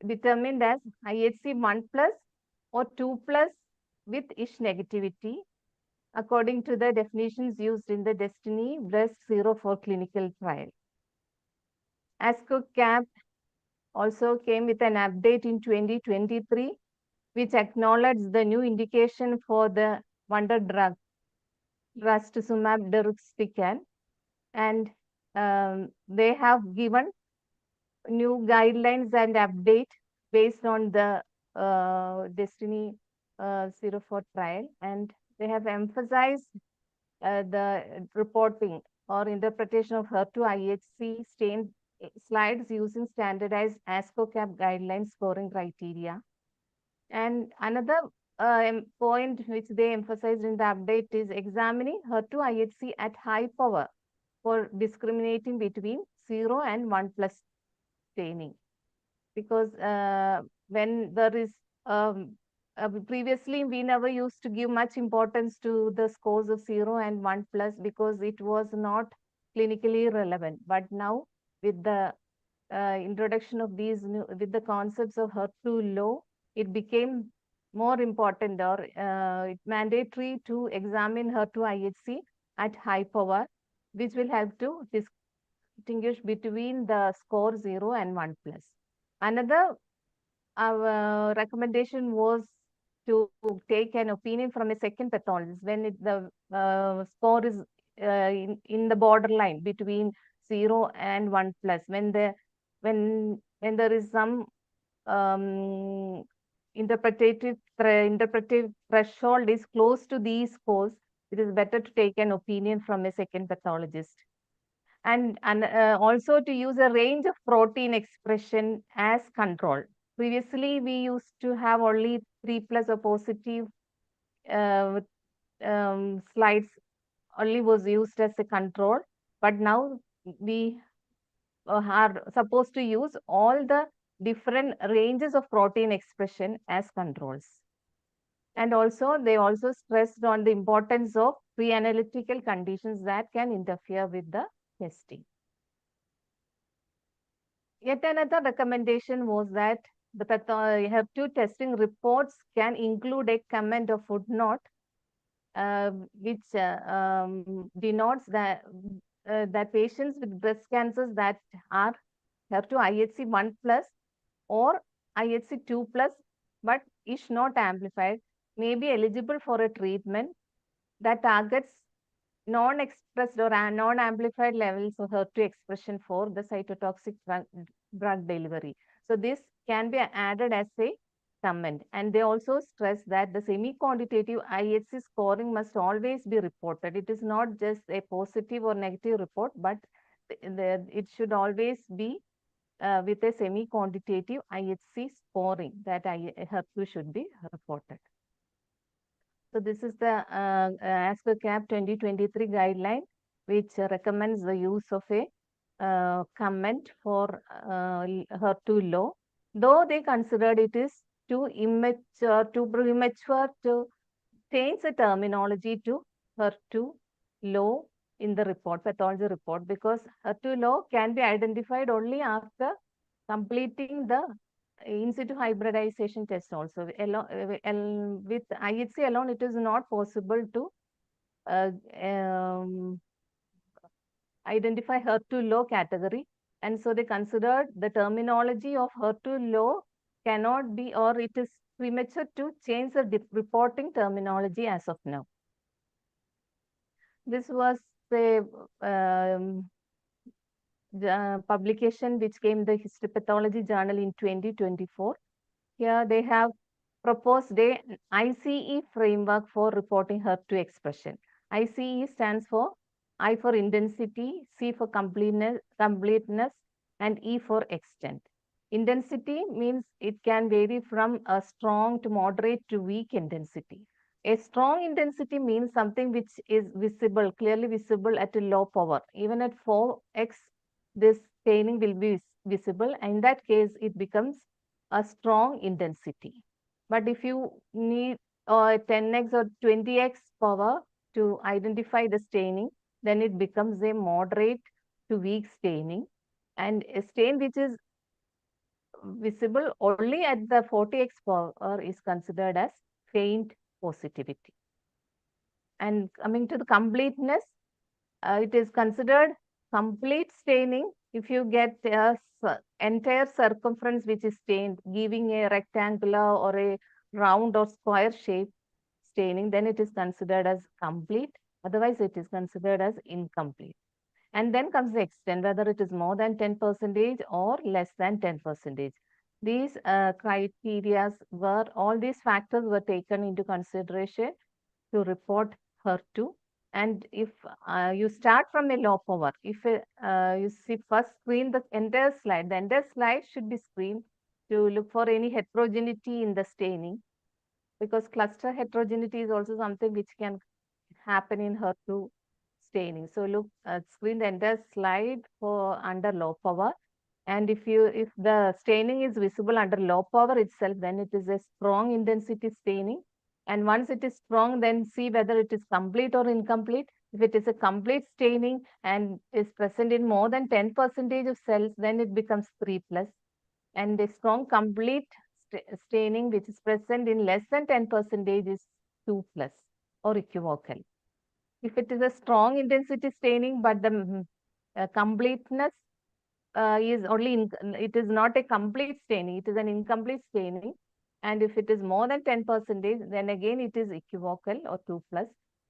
S7: determined as IHC 1 plus or 2 plus with ISH negativity, according to the definitions used in the Destiny Breast 04 clinical trial. ASCO-CAP also came with an update in 2023, which acknowledged the new indication for the wonder drug, trastuzumab deruxtecan, and they have given new guidelines and update based on the Destiny 04 trial, and they have emphasized the reporting or interpretation of HER2 IHC stain slides using standardized ASCO-CAP guidelines scoring criteria. And another point which they emphasized in the update is examining HER2 IHC at high power for discriminating between 0 and 1 plus staining. Because when there is previously we never used to give much importance to the scores of 0 and 1 plus because it was not clinically relevant. But now with the introduction of these with the concepts of HER2 low, it became more important or mandatory to examine HER2 IHC at high power, which will help to distinguish between the score 0 and 1 plus. Another recommendation was to take an opinion from a second pathologist when the score is in the borderline between 0 and 1 plus. When there is some interpretive threshold is close to these scores, it is better to take an opinion from a second pathologist. And also to use a range of protein expression as control. Previously, we used to have only 3 plus or positive slides only was used as a control, but now we are supposed to use all the different ranges of protein expression as controls. And also, they also stressed on the importance of pre-analytical conditions that can interfere with the testing. Yet another recommendation was that the HER2 testing reports can include a comment or footnote which denotes that patients with breast cancers that are HER2 IHC 1 plus or IHC 2 plus but is not amplified may be eligible for a treatment that targets non-expressed or non-amplified levels of HER2 expression for the cytotoxic drug delivery. So this can be added as a comment. And they also stress that the semi-quantitative IHC scoring must always be reported. It is not just a positive or negative report, but it should always be with a semi-quantitative IHC scoring that HER2 should be reported. So this is the ASCO CAP 2023 guideline, which recommends the use of a comment for HER2 low, though they considered it is too immature, too premature to change the terminology to HER2 low in the report, pathology report, because HER2 low can be identified only after completing the in situ hybridization test also. With IHC alone, it is not possible to identify HER2 low category. And so they considered the terminology of HER2 low cannot be, or it is premature to change the reporting terminology as of now. This was the publication which came in the Histopathology Journal in 2024. Here they have proposed a ICE framework for reporting HER2 expression. ICE stands for I for intensity, C for completeness, and E for extent. Intensity means it can vary from a strong to moderate to weak intensity. A strong intensity means something which is visible, clearly visible at a low power. Even at 4x, this staining will be visible. In that case, it becomes a strong intensity. But if you need 10x or 20x power to identify the staining, then it becomes a moderate to weak staining. And a stain which is visible only at the 40x power is considered as faint positivity. And coming to the completeness, it is considered complete staining if you get entire circumference which is stained, giving a rectangular or a round or square shape staining, then it is considered as complete. Otherwise, it is considered as incomplete. And then comes the extent, whether it is more than 10% or less than 10%. These criteria were, all these factors were taken into consideration to report HER2. And if you start from a low power, if you see first screen the entire slide should be screened to look for any heterogeneity in the staining, because cluster heterogeneity is also something which can happen in HER2 staining. So look, screen the entire slide for under low power. And if the staining is visible under low power itself, then it is a strong intensity staining. And once it is strong, then see whether it is complete or incomplete. If it is a complete staining and is present in more than 10% of cells, then it becomes 3+. And a strong complete staining which is present in less than 10% is 2+ or equivocal. If it is a strong intensity staining, but the completeness is only, it is not a complete staining, it is an incomplete staining. And if it is more than 10%, then again it is equivocal or 2+.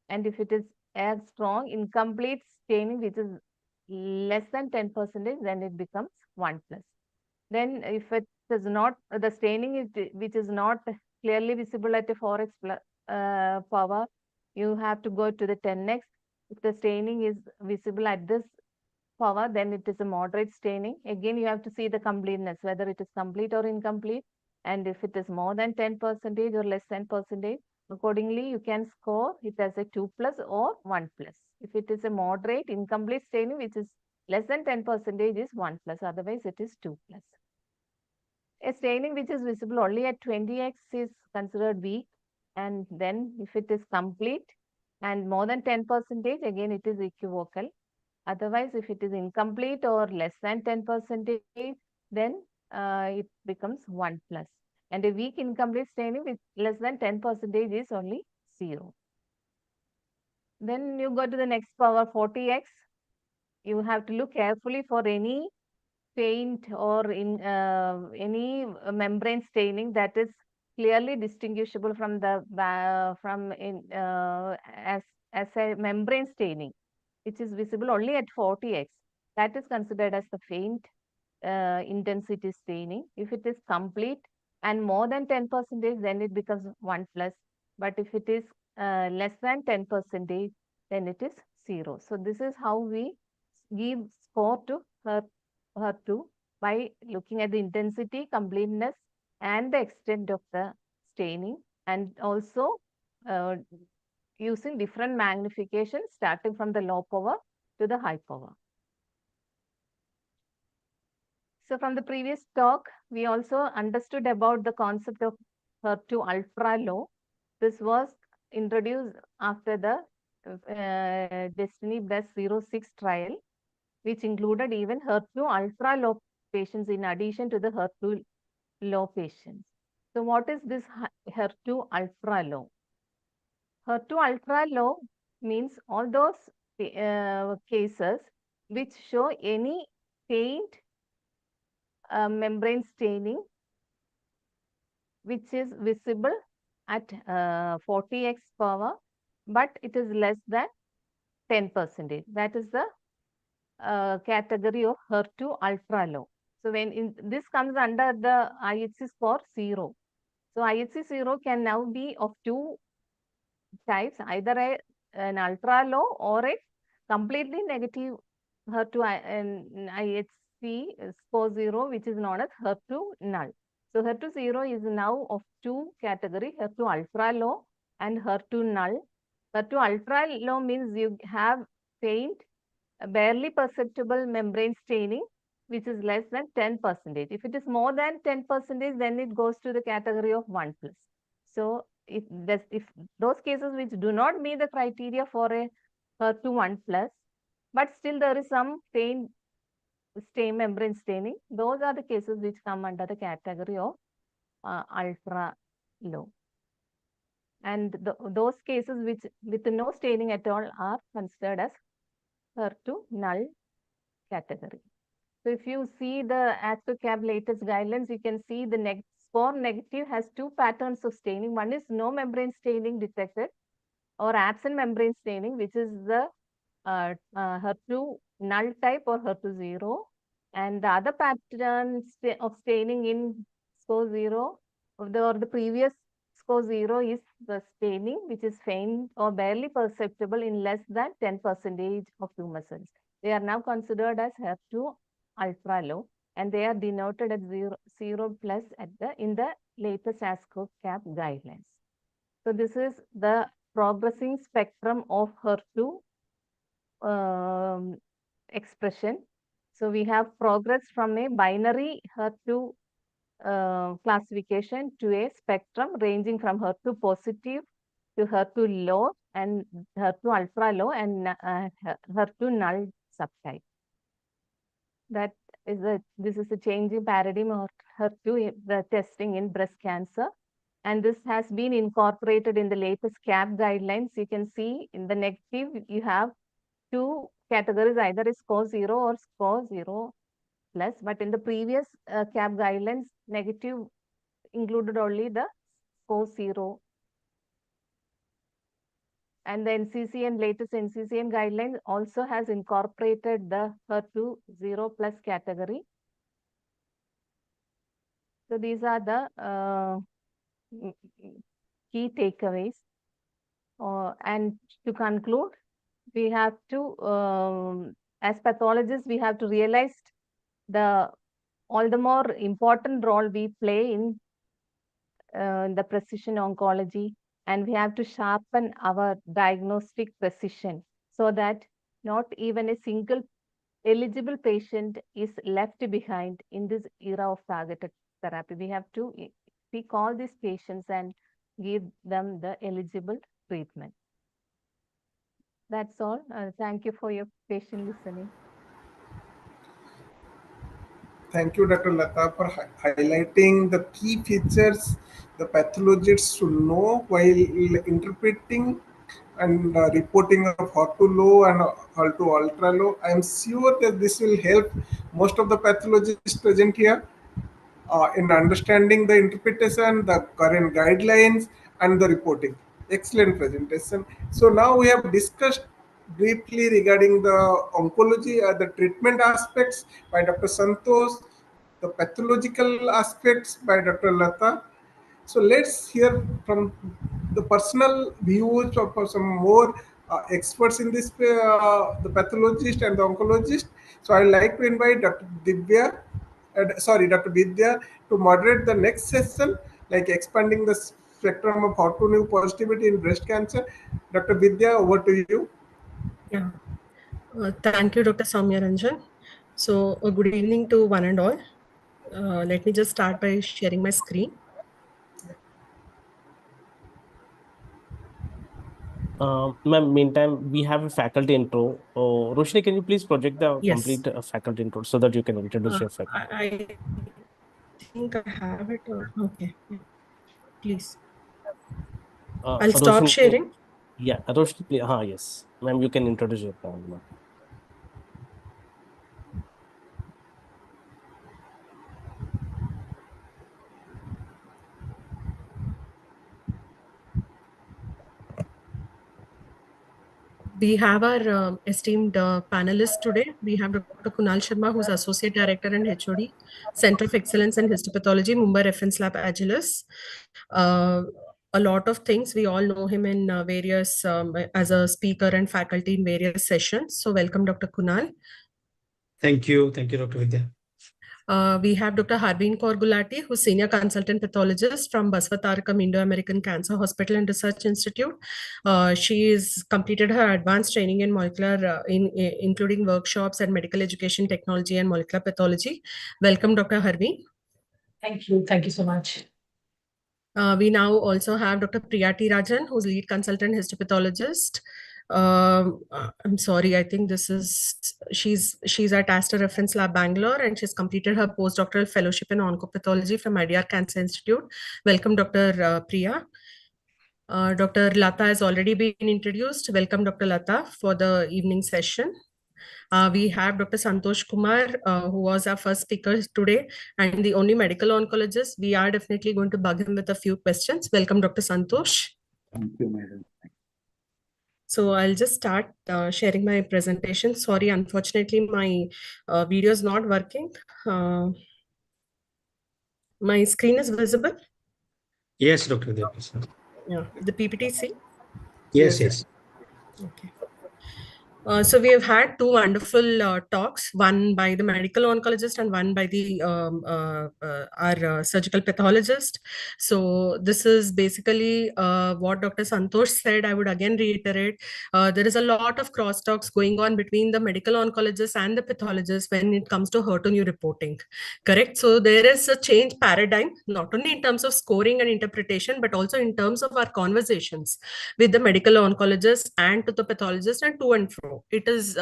S7: And if it is a strong incomplete staining, which is less than 10%, then it becomes 1+. Then if it is not, the staining which is not clearly visible at a 4x power, you have to go to the 10x. If the staining is visible at this power, then it is a moderate staining. Again, you have to see the completeness, whether it is complete or incomplete. And if it is more than 10% or less than percentage, accordingly, you can score it as a 2+ or 1+. If it is a moderate incomplete staining, which is less than 10% is 1+, otherwise it is 2+. A staining which is visible only at 20x is considered weak. and then if it is complete and more than 10%, again it is equivocal. Otherwise, if it is incomplete or less than 10%, then it becomes 1 plus. And a weak incomplete staining with less than 10% is only 0. Then you go to the next power 40x. You have to look carefully for any faint or in any membrane staining that is clearly distinguishable from the as a membrane staining, which is visible only at 40x. That is considered as the faint intensity staining. If it is complete and more than 10%, then it becomes 1 plus. But if it is less than 10%, then it is 0. So this is how we give score to HER2 by looking at the intensity, completeness, and the extent of the staining, and also using different magnification starting from the low power to the high power. So from the previous talk, we also understood about the concept of HER2 ultra low. This was introduced after the Destiny Best 06 trial, which included even HER2 ultra low patients in addition to the HER2 low patients. So what is this HER2 ultra low? HER2 ultra low means all those cases which show any faint membrane staining which is visible at 40x power, but it is less than 10%. That is the category of HER2 ultra low. So when this comes under the IHC score 0. So IHC 0 can now be of two types, either an ultra low or a completely negative HER2 IHC score 0, which is known as HER2 null. So HER2 0 is now of two categories, HER2 ultra low and HER2 null. HER2 ultra low means you have faint, barely perceptible membrane staining, which is less than 10%. If it is more than 10%, then it goes to the category of 1 plus. So if those cases which do not meet the criteria for a HER2 1 plus, but still there is some faint membrane staining, those are the cases which come under the category of ultra low. And those cases which with no staining at all are considered as HER2 null category. So if you see the ASCO-CAP latest guidelines, you can see the score negative has two patterns of staining. One is no membrane staining detected or absent membrane staining, which is the HER2 null type or HER2 0. And the other pattern of staining in score 0 or the previous score 0 is the staining, which is faint or barely perceptible in less than 10% of tumor cells. They are now considered as HER2 ultra low, and they are denoted at 0 plus in the latest ASCO-CAP guidelines. So this is the progressing spectrum of HER2 expression. So we have progressed from a binary HER2 classification to a spectrum ranging from HER2 positive to HER2 low and HER2 ultra low and HER2 null subtype. This is a changing paradigm of HER2 the testing in breast cancer. And this has been incorporated in the latest CAP guidelines. You can see in the negative, you have two categories, either a score 0 or score 0 plus. But in the previous CAP guidelines, negative included only the score 0. And the NCCN latest NCCN guidelines also has incorporated the HER2 0 plus category. So these are the key takeaways. And to conclude, we have to, as pathologists, we have to realize all the more important role we play in the precision oncology, and we have to sharpen our diagnostic precision so that not even a single eligible patient is left behind in this era of targeted therapy. We have to pick all these patients and give them the eligible treatment. That's all. Thank you for your patient listening.
S1: Thank you, Dr. Lata, for highlighting the key features the pathologists should know while interpreting and reporting of hot to low and hot to ultra low. I am sure that this will help most of the pathologists present here in understanding the interpretation, the current guidelines, and the reporting. Excellent presentation. So now we have discussed briefly regarding the oncology, the treatment aspects by Dr. Santosh, the pathological aspects by Dr. Lata. So let's hear from the personal views of some more experts in this, the pathologist and the oncologist. So I'd like to invite Dr. Dr. Vidya to moderate the next session, like expanding the spectrum of HER2 positivity in breast cancer. Dr. Vidya, over to you.
S3: Yeah. Thank you, Dr. Soumya Ranjan. So, good evening to one and all. Let me just start by sharing my screen.
S4: Ma'am, meantime, we have a faculty intro. Roshni, can you please project the
S3: Yes.
S4: complete faculty intro so that you can introduce your faculty?
S3: I think I have it. Okay. Yeah. Please. I'll stop
S4: Roshni,
S3: sharing.
S4: yeah, Roshni, please. Yes. Ma'am, you can introduce your panel, ma'am.
S3: We have our esteemed panelists today. We have Dr. Kunal Sharma, who's Associate Director and HOD, Center of Excellence in Histopathology, Mumbai Reference Lab, Agilus. Uh, a lot of things. We all know him in various, as a speaker and faculty in various sessions. So welcome, Dr. Kunal.
S8: Thank you. Thank you, Dr. Vidya.
S3: We have Dr. Harbeen Kaur Gulati, who's Senior Consultant Pathologist from Baswatarakam Indo-American Cancer Hospital and Research Institute. She has completed her advanced training in molecular, including workshops and medical education technology and molecular pathology. Welcome, Dr. Harbeen.
S9: Thank you. Thank you so much.
S3: We now also have Dr. Priyati Rajan, who's lead consultant histopathologist. I'm sorry, I think this is she's at Astor Reference Lab Bangalore, and she's completed her postdoctoral fellowship in oncopathology from IDR Cancer Institute. Welcome, Dr. Priya. Dr. Lata has already been introduced. Welcome, Dr. Lata, for the evening session. We have Dr. Santosh Kumar, who was our first speaker today and the only medical oncologist. We are definitely going to bug him with a few questions. Welcome, Dr. Santosh.
S2: Thank you, madam.
S3: So I'll just start sharing my presentation. Sorry, unfortunately, my video is not working. My screen is visible.
S8: Yes, Dr. Vidya.
S3: Yeah, the PPTC.
S8: Yes, yes.
S3: Okay. So we have had two wonderful talks, one by the medical oncologist and one by the our surgical pathologist. So this is basically what Dr. Santosh said. I would again reiterate, there is a lot of crosstalks going on between the medical oncologist and the pathologist when it comes to HER2 new reporting. Correct. So there is a change paradigm, not only in terms of scoring and interpretation, but also in terms of our conversations with the medical oncologist and to the pathologist and to and fro. It is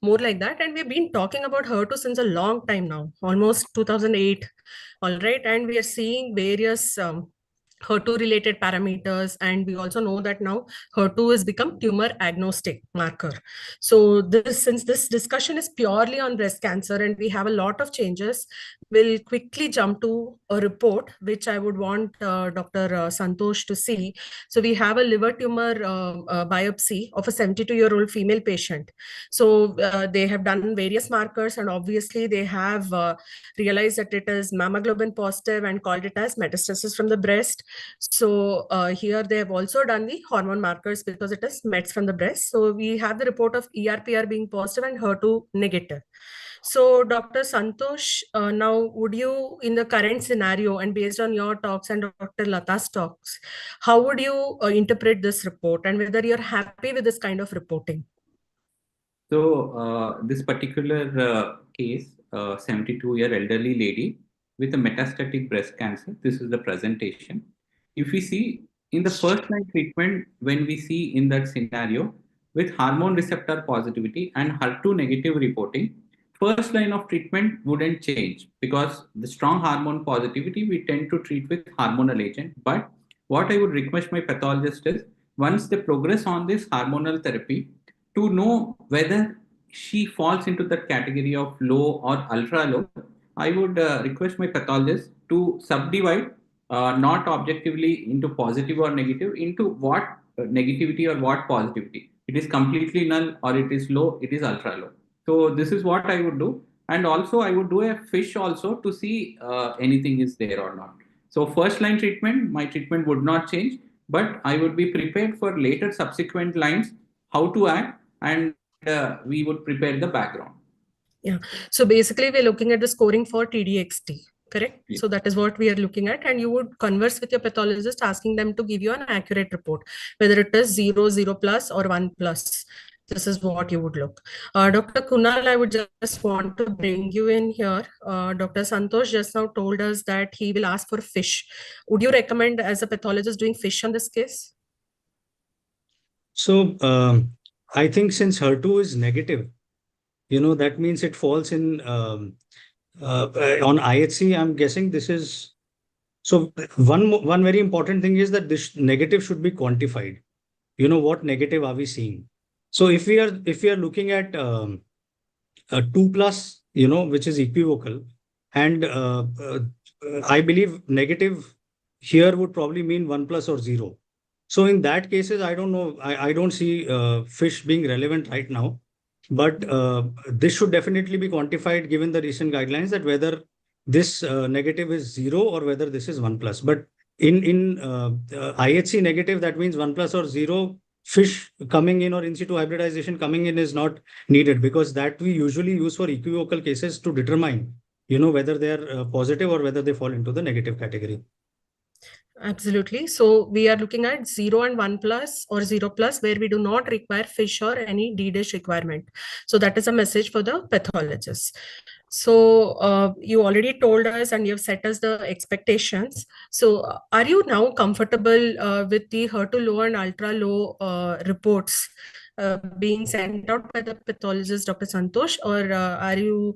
S3: more like that. And we've been talking about HER2 since a long time now, almost 2008. All right. And we are seeing various HER2 related parameters. And we also know that now HER2 has become tumor agnostic marker. So since this discussion is purely on breast cancer and we have a lot of changes, we'll quickly jump to a report, which I would want Dr. Santosh to see. So we have a liver tumor biopsy of a 72-year-old female patient. So they have done various markers and obviously they have realized that it is mammoglobin positive and called it as metastasis from the breast. So here they have also done the hormone markers because it is mets from the breast. So we have the report of ERPR being positive and HER2 negative. So, Dr. Santosh, now would you, in the current scenario and based on your talks and Dr. Lata's talks, how would you interpret this report and whether you're happy with this kind of reporting?
S2: So this particular case, 72-year elderly lady with a metastatic breast cancer, this is the presentation. If we see, in the first line treatment, when we see in that scenario with hormone receptor positivity and HER2 negative reporting, first line of treatment wouldn't change because the strong hormone positivity we tend to treat with hormonal agent. But what I would request my pathologist is once they progress on this hormonal therapy, to know whether she falls into that category of low or ultra low, I would request my pathologist to subdivide not objectively into positive or negative, into what negativity or what positivity. It is completely null or it is low, it is ultra low. So this is what I would do. And also I would do a fish also to see anything is there or not. So first line treatment, my treatment would not change, but I would be prepared for later subsequent lines, how to act, and we would prepare the background.
S3: Yeah. So basically, we're looking at the scoring for TDXT, correct?
S2: Yes.
S3: So that is what we are looking at. And you would converse with your pathologist, asking them to give you an accurate report, whether it is 0, 0 plus, or 1 plus. This is what you would look. Dr. Kunal, I would just want to bring you in here. Dr. Santosh just now told us that he will ask for fish. Would you recommend, as a pathologist, doing fish on this case?
S8: So I think since HER2 is negative, that means it falls in on IHC. I'm guessing this is so. One very important thing is that this negative should be quantified. What negative are we seeing? So if we are looking at 2 plus, which is equivocal, and I believe negative here would probably mean 1 plus or 0. So in that cases, I don't know. I don't see fish being relevant right now, but this should definitely be quantified given the recent guidelines that whether this negative is 0 or whether this is 1 plus. But in IHC negative, that means 1 plus or 0 fish coming in or in situ hybridization coming in is not needed, because that we usually use for equivocal cases to determine, whether they are positive or whether they fall into the negative category.
S3: Absolutely. So we are looking at 0 and 1 plus or 0 plus, where we do not require fish or any D dish requirement. So that is a message for the pathologist. So you already told us and you've set us the expectations. So are you now comfortable with the HER2 low and ultra low reports being sent out by the pathologist, Dr. Santosh, or are you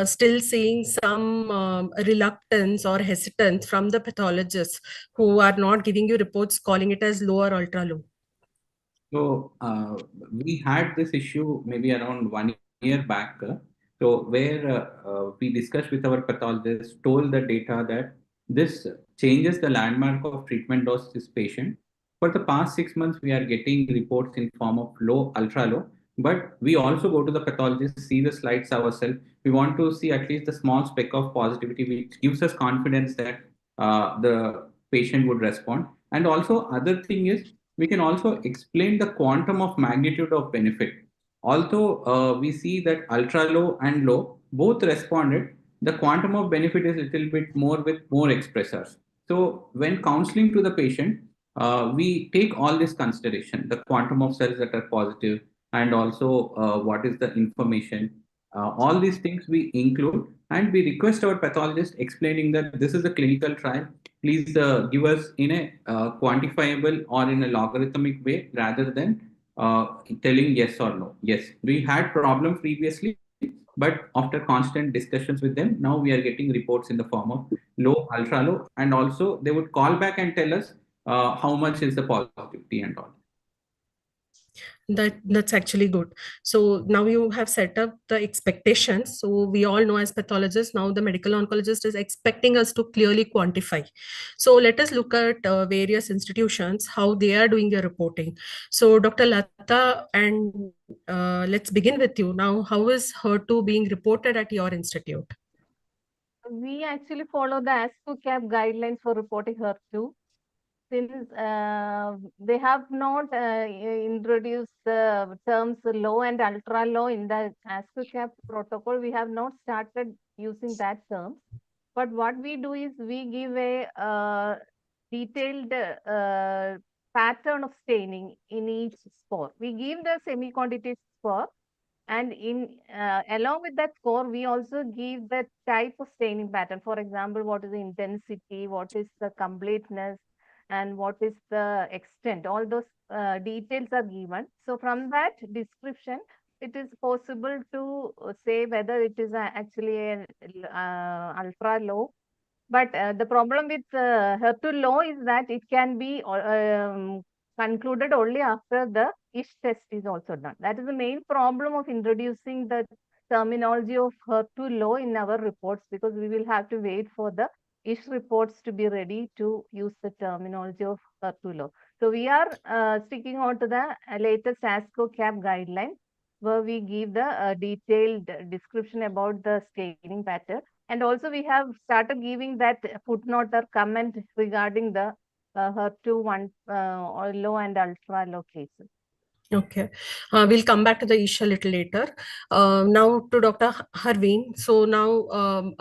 S3: still seeing some reluctance or hesitance from the pathologists who are not giving you reports, calling it as low or ultra low?
S2: So we had this issue maybe around 1 year back. So where we discussed with our pathologist, told the data that this changes the landmark of treatment dose this patient. For the past 6 months, we are getting reports in form of low, ultra low. But we also go to the pathologist, see the slides ourselves. We want to see at least the small speck of positivity, which gives us confidence that the patient would respond. And also, other thing is we can also explain the quantum of magnitude of benefit. Although we see that ultra low and low both responded, the quantum of benefit is a little bit more with more expressors. So when counseling to the patient, we take all this consideration, the quantum of cells that are positive, and also what is the information. All these things we include, and we request our pathologist explaining that this is a clinical trial. Please give us in a quantifiable or in a logarithmic way rather than telling yes or no. Yes, we had problem previously, but after constant discussions with them, now we are getting reports in the form of low, ultra low, and also they would call back and tell us how much is the positivity and all.
S3: That's actually good. So now you have set up the expectations. So we all know, as pathologists, now the medical oncologist is expecting us to clearly quantify. So let us look at various institutions, how they are doing their reporting. So Dr. Lata, and let's begin with you now. How is HER2 being reported at your institute?
S7: We actually follow the ASCO-CAP guidelines for reporting HER2. Since they have not introduced the terms low and ultra low in the ASCO-CAP protocol, we have not started using that term. But what we do is we give a detailed pattern of staining in each score. We give the semi-quantitative score, and in along with that score, we also give the type of staining pattern. For example, what is the intensity, what is the completeness, and what is the extent. All those details are given. So from that description, it is possible to say whether it is actually an ultra low. But the problem with HER2 low is that it can be concluded only after the ISH test is also done. That is the main problem of introducing the terminology of HER2 low in our reports, because we will have to wait for the ISH reports to be ready to use the terminology of HER2 low. So we are sticking on to the latest ASCO-CAP guidelines, where we give the detailed description about the staining pattern. And also we have started giving that footnote or comment regarding the HER2 or low and ultra low cases.
S3: Okay, we'll come back to the issue a little later. Now to Dr. Harveen. So now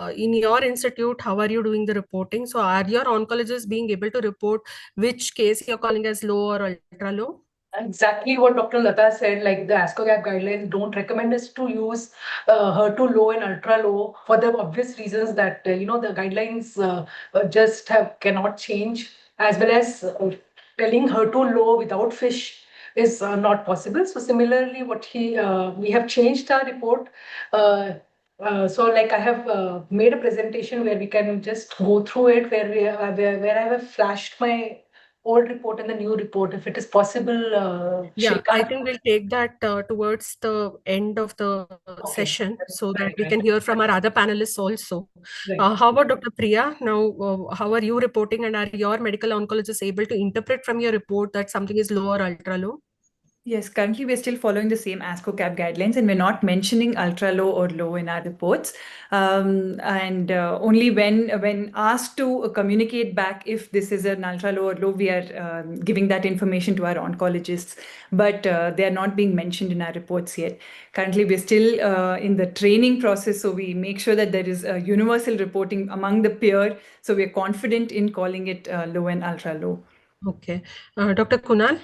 S3: in your institute, how are you doing the reporting? So are your oncologists being able to report which case you're calling as low or ultra low?
S9: Exactly what Dr. Lata said, like the ASCO-CAP guidelines don't recommend us to use HER2 low and ultra low for the obvious reasons that, the guidelines just cannot change, as well as telling HER2 low without fish is not possible. So similarly, we have changed our report. So like I have made a presentation where we can just go through it, where I have flashed my old report and the new report, if it is possible.
S3: Yeah,
S9: Shikha.
S3: I think we'll take that towards the end of the session so that we can hear from our other panelists also.
S9: Right.
S3: How about Dr. Priya? Now, how are you reporting, and are your medical oncologists able to interpret from your report that something is low or ultra low?
S10: Yes, currently we're still following the same ASCO-CAP guidelines, and we're not mentioning ultra low or low in our reports. And only when asked to communicate back if this is an ultra low or low, we are giving that information to our oncologists. But they are not being mentioned in our reports yet. Currently, we're still in the training process, so we make sure that there is a universal reporting among the peer. So we're confident in calling it low and ultra low.
S3: Okay, Dr. Kunal.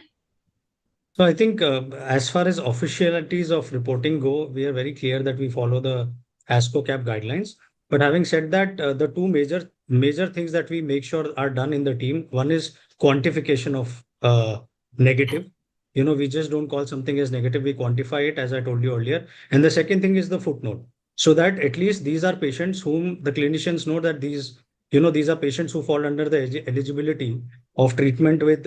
S8: So I think as far as officialities of reporting go, we are very clear that we follow the ASCO-CAP guidelines. But having said that, the two major things that we make sure are done in the team, one is quantification of negative. We just don't call something as negative, we quantify it, as I told you earlier. And the second thing is the footnote, so that at least these are patients whom the clinicians know that these are patients who fall under the eligibility of treatment with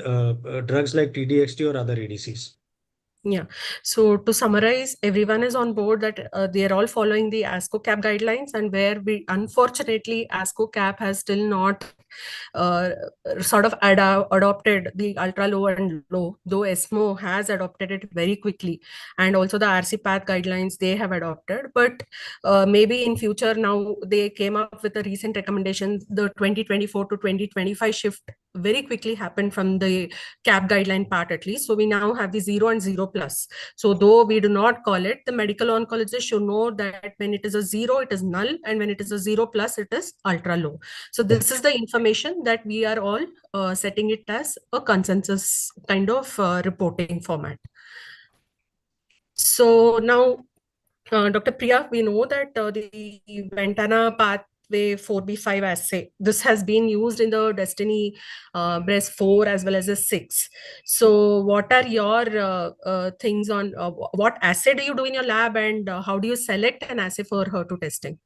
S8: drugs like TDXT or other ADCs.
S3: Yeah. So to summarize, everyone is on board that they are all following the ASCO-CAP guidelines, and where we unfortunately ASCO-CAP has still not uh, sort of adopted the ultra low and low, though ESMO has adopted it very quickly, and also the RC-PATH guidelines they have adopted. But maybe in future, now they came up with a recent recommendation, the 2024 to 2025 shift very quickly happened from the CAP guideline part at least. So we now have the 0 and 0 plus. So though we do not call it, the medical oncologist should know that when it is a 0, it is null, and when it is a 0 plus, it is ultra low. So this is the information that we are all setting it as a consensus kind of reporting format. So now, Dr. Priya, we know that the Ventana pathway 4B5 assay, this has been used in the Destiny Breast 4 as well as the 6. So what are your things on what assay do you do in your lab, and how do you select an assay for HER2 testing?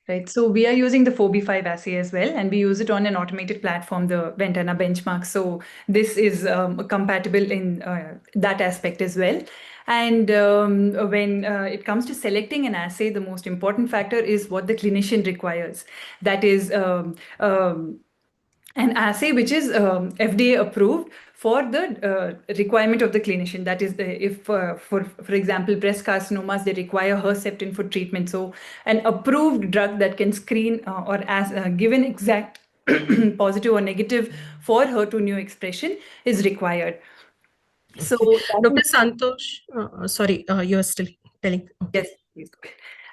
S10: Right. So we are using the 4B5 assay as well, and we use it on an automated platform, the Ventana benchmark. So this is compatible in that aspect as well. And when it comes to selecting an assay, the most important factor is what the clinician requires. That is an assay which is FDA approved for the requirement of the clinician. That is, if for example, breast carcinomas, they require Herceptin for treatment. So an approved drug that can screen or as given exact positive or negative for HER2 new expression is required. So
S3: Dr. Santosh, sorry, you're still telling.
S10: Yes, please.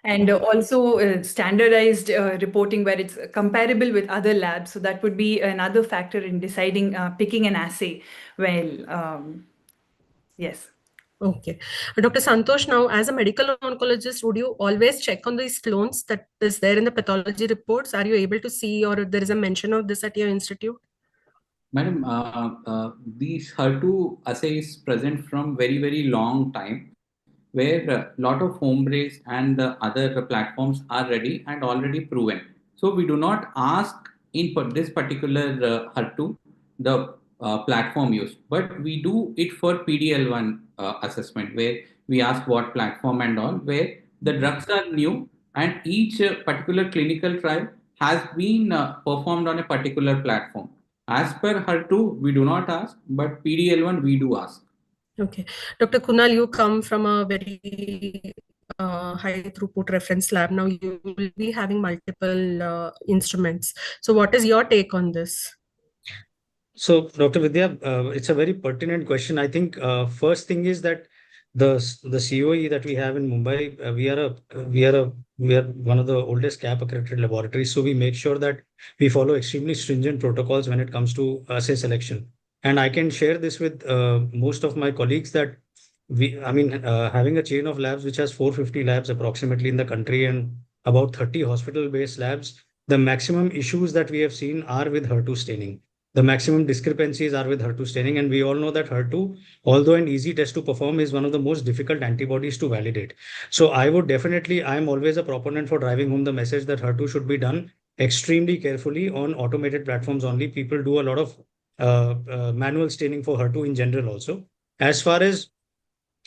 S10: And also standardized reporting where it's comparable with other labs. So that would be another factor in deciding, picking an assay. Well, yes.
S3: Okay. Dr. Santosh, now as a medical oncologist, would you always check on these clones that is there in the pathology reports? Are you able to see, or there is a mention of this at your institute?
S2: Madam, these HER2 assay is present from very, very long time, where a lot of home based and other platforms are ready and already proven. So we do not ask in this particular HER2 the platform used, but we do it for PDL1 assessment, where we ask what platform and all, where the drugs are new and each particular clinical trial has been performed on a particular platform. As per HER2, we do not ask, but PDL1 we do ask.
S3: Okay. Dr. Kunal, you come from a very high throughput reference lab. Now you will be having multiple instruments. So what is your take on this?
S8: So, Dr. Vidya, it's a very pertinent question. I think first thing is that the COE that we have in Mumbai, we are one of the oldest CAP accredited laboratories. So we make sure that we follow extremely stringent protocols when it comes to assay selection. And I can share this with most of my colleagues that having a chain of labs which has 450 labs approximately in the country and about 30 hospital-based labs, the maximum issues that we have seen are with HER2 staining. The maximum discrepancies are with HER2 staining, and we all know that HER2, although an easy test to perform, is one of the most difficult antibodies to validate. So I am always a proponent for driving home the message that HER2 should be done extremely carefully on automated platforms only. People do a lot of manual staining for HER2 in general also. As far as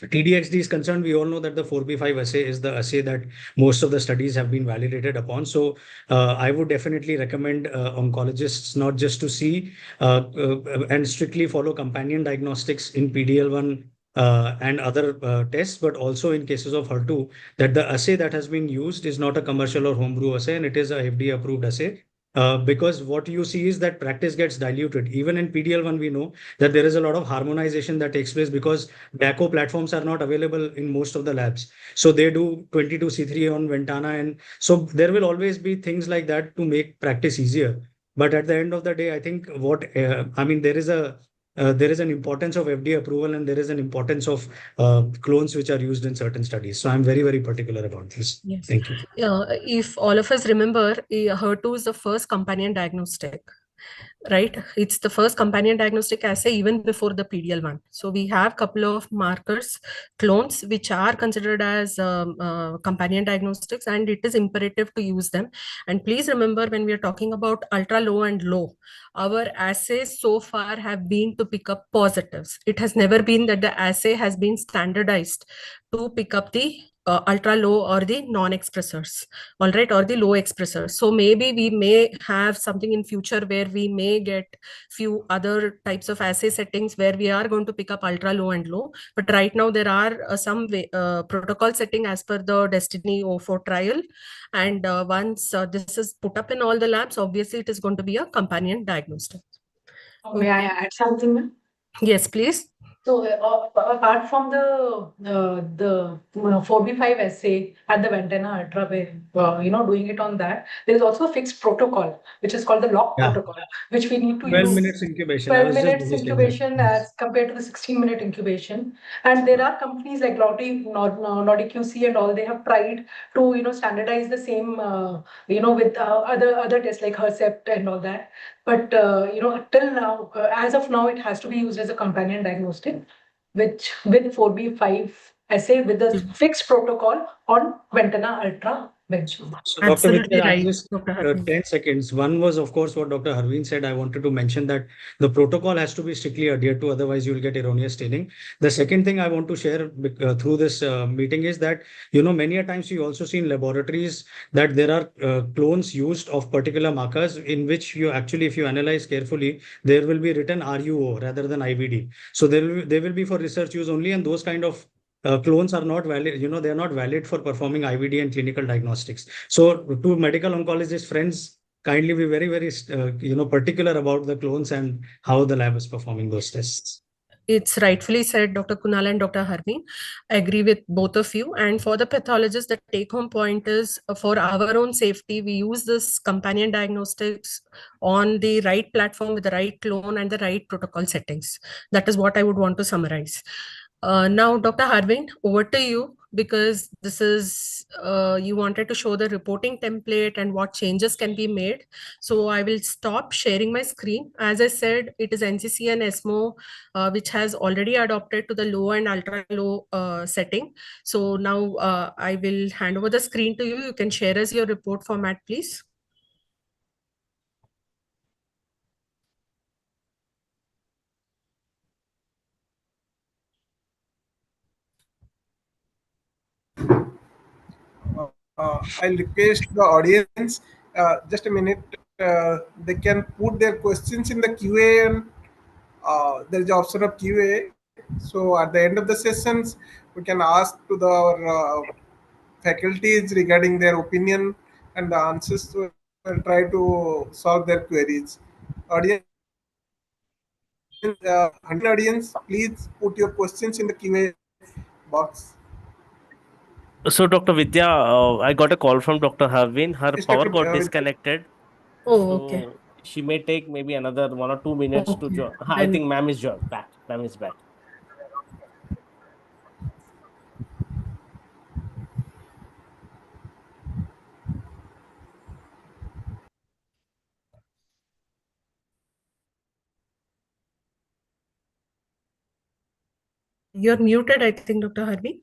S8: TDXD is concerned, we all know that the 4B5 assay is the assay that most of the studies have been validated upon. So I would definitely recommend oncologists not just to see and strictly follow companion diagnostics in PDL1 and other tests, but also in cases of HER2, that the assay that has been used is not a commercial or homebrew assay, and it is a FDA approved assay. Because what you see is that practice gets diluted. Even in PDL1, we know that there is a lot of harmonization that takes place because DACO platforms are not available in most of the labs. So they do 22C3 on Ventana. And so there will always be things like that to make practice easier. But at the end of the day, I think there is an importance of FDA approval and there is an importance of clones which are used in certain studies. So I'm very, very particular about this.
S3: Yes.
S8: Thank you.
S3: If all of us remember, HER2 is the first companion diagnostic, right? It's the first companion diagnostic assay even before the PDL1. So we have couple of markers, clones, which are considered as companion diagnostics, and it is imperative to use them. And please remember, when we are talking about ultra low and low, our assays so far have been to pick up positives. It has never been that the assay has been standardized to pick up the ultra low or the non-expressors, all right, or the low expressors. So maybe we may have something in future where we may get few other types of assay settings where we are going to pick up ultra low and low. But right now there are some protocol setting as per the Destiny 04 trial. And once this is put up in all the labs, obviously it is going to be a companion diagnostic.
S9: May I add something, ma'am?
S3: Yes, please.
S9: So apart from the 4B5 assay at the Ventana Ultra, doing it on that, there is also a fixed protocol which is called the lock
S8: Yeah.
S9: protocol, which we need to
S8: 12
S9: use.
S8: minutes incubation.
S9: 12 minutes incubation as compared to the 16-minute incubation. And there are companies like Nordic QC and all, they have tried to standardize the same with other tests like HERCEPT and all that. But till now, as of now, it has to be used as a companion diagnostic, which with 4B5 assay with the fixed protocol on Ventana Ultra benchmark.
S8: So, Dr.
S3: Absolutely
S8: Vidya,
S3: right,
S8: just
S3: Dr. Harveen.
S8: 10 seconds. One was, of course, what Dr. Harveen said. I wanted to mention that the protocol has to be strictly adhered to, otherwise you will get erroneous staining. The second thing I want to share through this meeting is that, many a times you also see in laboratories that there are clones used of particular markers in which you actually, if you analyze carefully, there will be written RUO rather than IVD. So they will be for research use only, and those kind of clones are not valid, they are not valid for performing IVD and clinical diagnostics. So to medical oncologist friends, kindly be very, very, particular about the clones and how the lab is performing those tests.
S3: It's rightfully said, Dr. Kunal and Dr. Harveen. I agree with both of you. And for the pathologist, the take-home point is for our own safety, we use this companion diagnostics on the right platform with the right clone and the right protocol settings. That is what I would want to summarize. Now, Dr. Harveen, over to you. because this is you wanted to show the reporting template and what changes can be made. So I will stop sharing my screen. As I said, it is NCC and ESMO which has already adopted to the low and ultra low setting. So now I will hand over the screen to you. You can share us your report format, please.
S1: I'll request the audience just a minute. They can put their questions in the QA, and there is the option of QA. So at the end of the sessions, we can ask to our faculties regarding their opinion and the answers. Will try to solve their queries. Audience, 100 audience, please put your questions in the QA box.
S4: So, Dr. Vidya, I got a call from Dr. Harvin. Her
S1: Yes,
S4: power
S1: Dr.
S4: got
S1: Vidya.
S4: disconnected.
S3: Oh, okay.
S4: So she may take maybe another 1 or 2 minutes to
S3: Okay.
S4: join. I think ma'am is back. Ma'am is back.
S3: You're muted, I think, Dr. Harvey.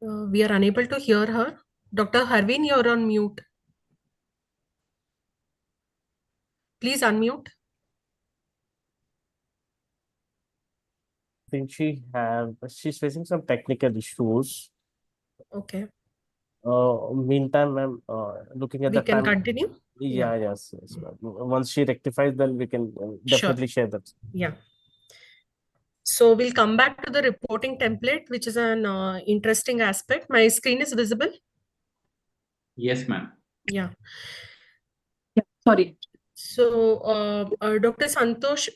S3: We are unable to hear her. Dr. Harvin, you're on mute. Please unmute.
S4: I think she's facing some technical issues.
S3: Okay.
S4: Meantime, ma'am, looking at
S3: We
S4: the
S3: can
S4: time.
S3: continue.
S4: Yeah, yes, ma'am. Once she rectifies, then we can
S3: Sure.
S4: definitely share that.
S3: Yeah. So we'll come back to the reporting template, which is an interesting aspect. My screen is visible.
S2: Yes, ma'am.
S3: Yeah.
S9: Sorry.
S3: So, Dr. Santosh,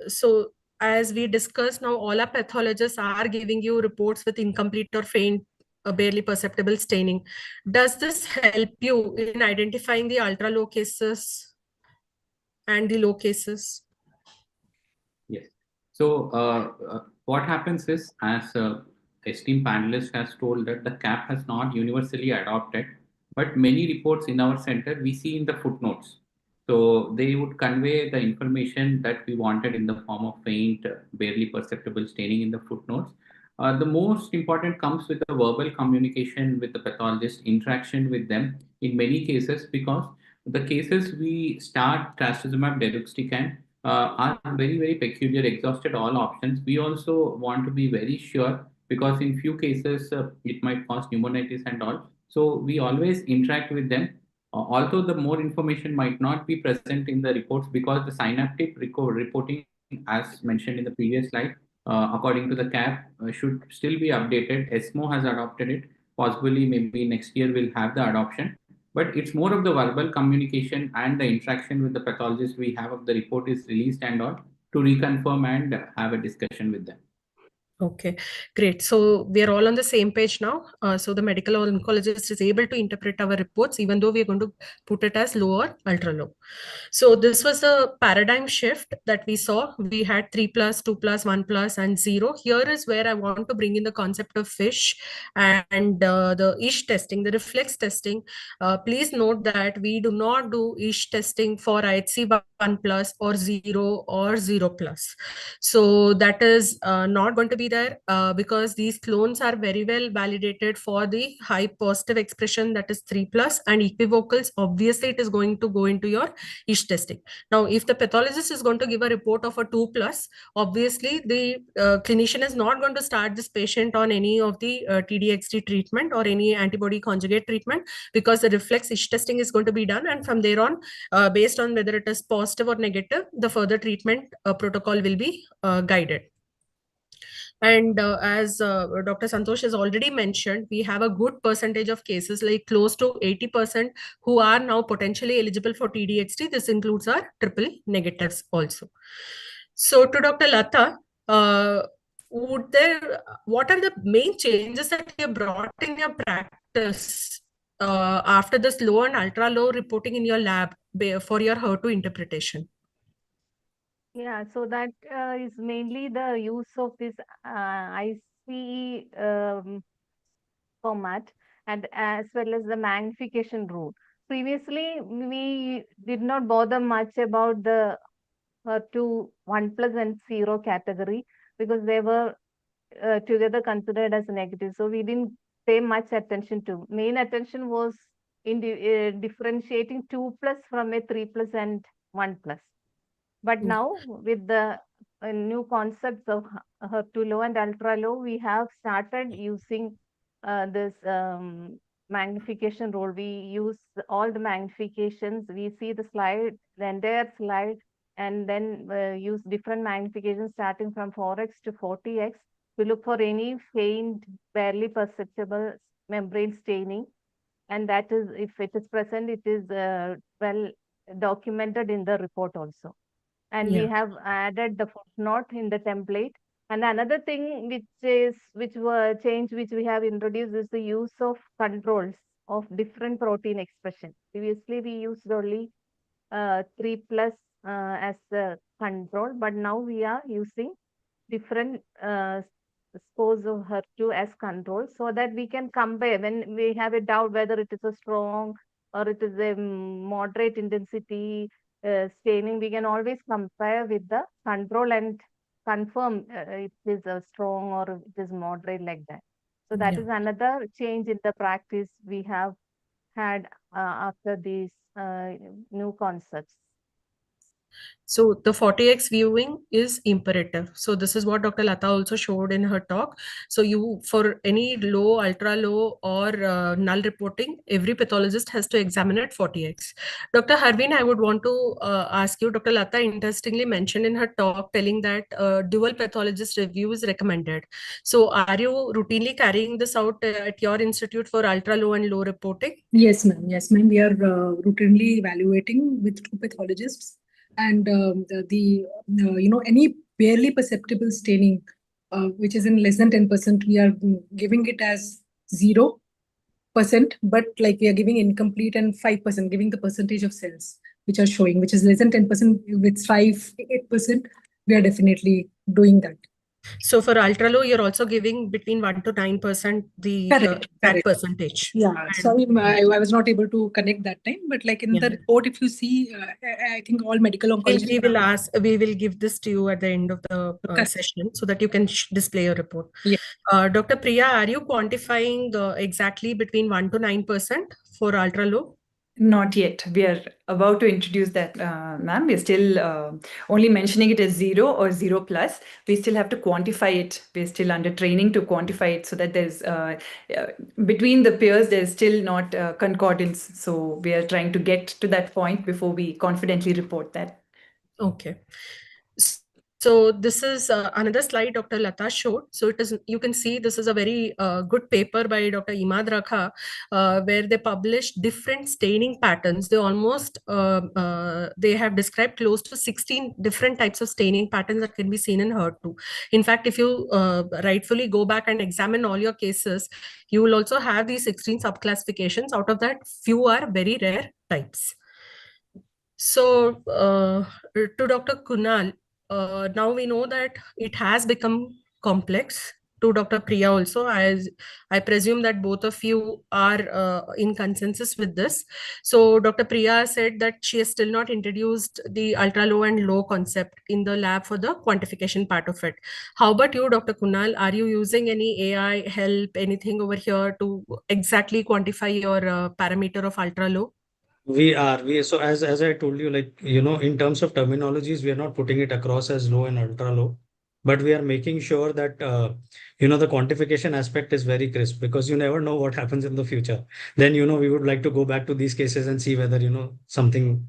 S3: so as we discussed now, all our pathologists are giving you reports with incomplete or faint, barely perceptible staining. Does this help you in identifying the ultra low cases and the low cases?
S2: Yes. So what happens is, as esteemed panelist has told, that the cap has not universally adopted, but many reports in our center we see in the footnotes. So they would convey the information that we wanted in the form of faint, barely perceptible staining in the footnotes. The most important comes with the verbal communication with the pathologist, interaction with them in many cases, because the cases we start trastuzumab deruxtecan are very, very peculiar, exhausted all options. We also want to be very sure, because in few cases it might cause pneumonitis and all. So we always interact with them. Although the more information might not be present in the reports, because the synaptic reporting, as mentioned in the previous slide, according to the CAP, should still be updated. ESMO has adopted it. Possibly, maybe next year we'll have the adoption. But it's more of the verbal communication and the interaction with the pathologist we have of the report is released and all, to reconfirm and have a discussion with them.
S3: Okay, great. So we are all on the same page now. So the medical oncologist is able to interpret our reports, even though we are going to put it as low or ultra low. So this was the paradigm shift that we saw. We had 3+, 2+, 1+, and 0. Here is where I want to bring in the concept of FISH and the ISH testing, the reflex testing. Please note that we do not do ISH testing for IHC 1+ or 0 or 0+. So that is not going to be there because these clones are very well validated for the high positive expression, that is 3+, and equivocals. Obviously, it is going to go into your ISH testing. Now, if the pathologist is going to give a report of a 2+, obviously the clinician is not going to start this patient on any of the TDXT treatment or any antibody conjugate treatment, because the reflex ISH testing is going to be done, and from there on, based on whether it is positive or negative, the further treatment protocol will be guided. And as Dr. Santosh has already mentioned, we have a good percentage of cases, like close to 80%, who are now potentially eligible for TDXT. This includes our triple negatives also. So to Dr. Lata, what are the main changes that you brought in your practice after this low and ultra low reporting in your lab for your HER2 interpretation?
S7: Yeah, so that is mainly the use of this ICE format and as well as the magnification rule. Previously, we did not bother much about the HER2 1 plus and 0 category because they were together considered as negative. So we didn't pay much attention to. Main attention was in differentiating 2 plus from a 3 plus and 1 plus. But now with the new concepts of HER2 low and ultra low, we have started using this magnification rule. We use all the magnifications. We see the slide, the entire slide, and then use different magnifications starting from 4x to 40x to look for any faint, barely perceptible membrane staining. And that is, if it is present, it is well documented in the report also. And we have added the footnote in the template. And another thing which were changed, which we have introduced, is the use of controls of different protein expression. Previously, we used only 3 plus as the control, but now we are using different scores of HER2 as control so that we can compare when we have a doubt whether it is a strong or it is a moderate intensity staining. We can always compare with the control and confirm it is a strong or it is moderate, like that. So that is another change in the practice we have had after these new concepts.
S3: So the 40x viewing is imperative. So this is what Dr. Lata also showed in her talk. So you, for any low, ultra low or null reporting, every pathologist has to examine at 40x. Dr. Harvin, I would want to ask you, Dr. Lata interestingly mentioned in her talk telling that dual pathologist review is recommended. So are you routinely carrying this out at your institute for ultra low and low reporting?
S9: Yes, ma'am. Yes, ma'am. We are routinely evaluating with two pathologists, and any barely perceptible staining, which is in less than 10%, we are giving it as 0%, but like we are giving incomplete, and 5%, giving the percentage of cells which are showing, which is less than 10% with 8%. We are definitely doing that.
S3: So for ultra low, you're also giving between 1 to 9% the that percentage.
S9: Yeah, sorry, I was not able to connect that time, but like in the report, if you see, I think all medical oncologists.
S3: We will give this to you at the end of the session so that you can display your report.
S9: Yeah.
S3: Dr. Priya, are you quantifying exactly between 1 to 9% for ultra low?
S10: Not yet. We are about to introduce that, ma'am. We're still only mentioning it as 0 or 0 plus. We still have to quantify it. We're still under training to quantify it so that there's between the peers, there's still not concordance. So we are trying to get to that point before we confidently report that.
S3: Okay. So this is another slide Dr. Lata showed. So it is, you can see this is a very good paper by Dr. Imad Rakha, where they published different staining patterns. They almost, they have described close to 16 different types of staining patterns that can be seen in HER2. In fact, if you rightfully go back and examine all your cases, you will also have these 16 subclassifications. Out of that, few are very rare types. So to Dr. Kunal, now we know that it has become complex. To Dr. Priya also, as I presume that both of you are in consensus with this. So Dr. Priya said that she has still not introduced the ultra low and low concept in the lab for the quantification part of it. How about you, Dr. Kunal? Are you using any AI help, anything over here to exactly quantify your parameter of ultra low?
S8: So as I told you, like, in terms of terminologies, we are not putting it across as low and ultra low, but we are making sure that the quantification aspect is very crisp, because you never know what happens in the future. Then we would like to go back to these cases and see whether something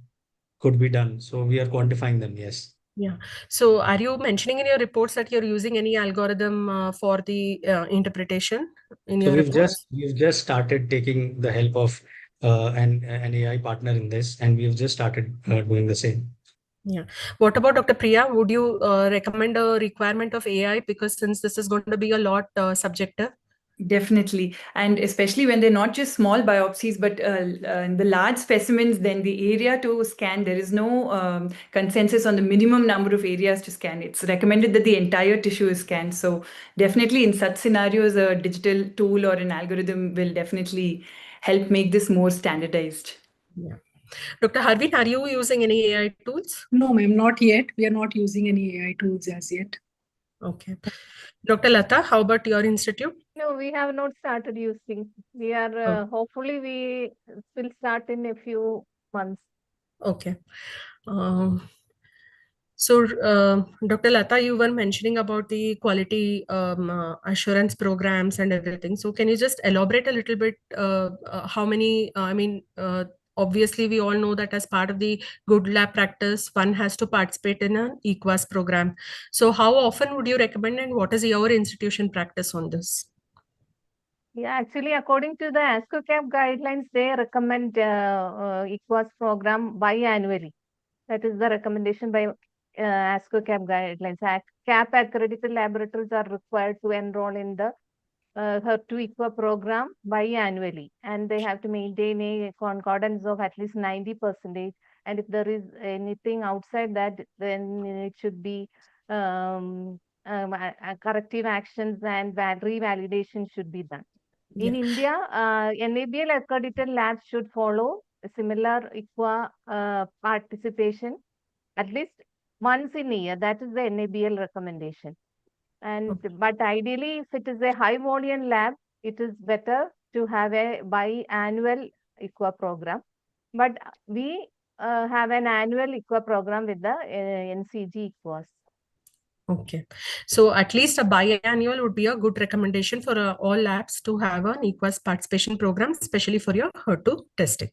S8: could be done. So we are quantifying them. Yes.
S3: Yeah. So are you mentioning in your reports that you're using any algorithm for the interpretation in your reports?
S8: We've just started taking the help of an AI partner in this, and we've just started doing the same.
S3: Yeah. What about Dr. Priya? Would you recommend a requirement of AI, because since this is going to be a lot subjective?
S10: Definitely. And especially when they're not just small biopsies, but the large specimens, then the area to scan, there is no consensus on the minimum number of areas to scan. It's recommended that the entire tissue is scanned. So definitely in such scenarios, a digital tool or an algorithm will definitely help make this more standardized.
S3: Yeah. Dr. Harvin, are you using any AI tools?
S9: No, ma'am, not yet. We are not using any AI tools as yet.
S3: Okay. Dr. Lata, how about your institute?
S7: No, we have not started using. We are hopefully we will start in a few months.
S3: Okay. Um, so, Dr. Lata, you were mentioning about the quality assurance programs and everything. So, can you just elaborate a little bit how many? Obviously, we all know that as part of the good lab practice, one has to participate in an EQUAS program. So, how often would you recommend, and what is your institution practice on this?
S7: Yeah, actually, according to the ASCO-CAP guidelines, they recommend EQUAS program biannually. That is the recommendation by ASCO-CAP guidelines. CAP accredited laboratories are required to enroll in the HER2 EQUA program biannually, and they have to maintain a concordance of at least 90%. And if there is anything outside that, then it should be corrective actions and revalidation should be done. In India, NABL accredited labs should follow a similar EQUA participation at least once in a year. That is the NABL recommendation. But ideally, if it is a high volume lab, it is better to have a biannual EQUA program. But we have an annual EQUA program with the NCG EQUAS.
S3: Okay. So at least a biannual would be a good recommendation for all labs to have an EQUAS participation program, especially for your HER2 testing.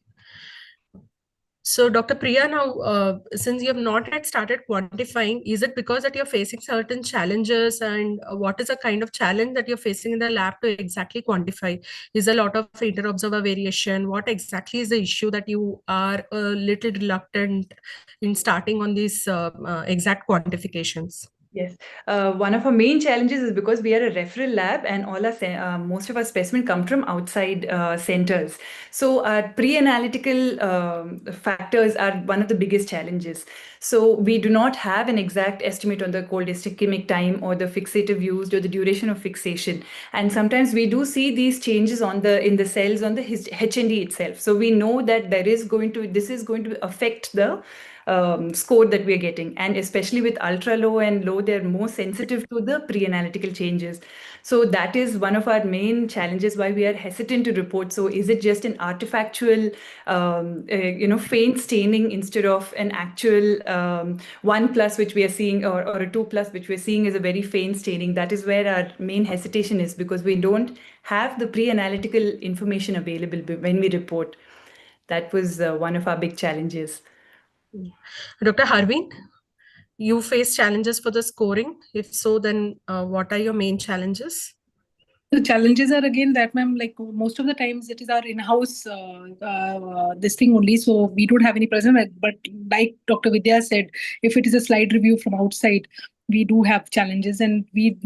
S3: So Dr. Priya, now, since you have not yet started quantifying, is it because that you're facing certain challenges, and what is the kind of challenge that you're facing in the lab to exactly quantify? Is a lot of inter-observer variation? What exactly is the issue that you are a little reluctant in starting on these exact quantifications?
S10: Yes. One of our main challenges is because we are a referral lab and all our most of our specimens come from outside centers. So our pre-analytical factors are one of the biggest challenges. So we do not have an exact estimate on the cold ischemic time or the fixative used or the duration of fixation. And sometimes we do see these changes in the cells on the HND itself. So we know that this is going to affect the score that we are getting. And especially with ultra low and low, they're more sensitive to the pre-analytical changes. So that is one of our main challenges why we are hesitant to report. So is it just an artifactual, faint staining instead of an actual 1+, which we are seeing, or a 2+, which we're seeing is a very faint staining? That is where our main hesitation is, because we don't have the pre-analytical information available when we report. That was one of our big challenges.
S3: Dr. Harveen, you face challenges for the scoring. If so, then what are your main challenges?
S9: The challenges are again that, ma'am, like most of the times it is our in-house this thing only, so we don't have any present. But like Dr. Vidya said, if it is a slide review from outside, we do have challenges, and we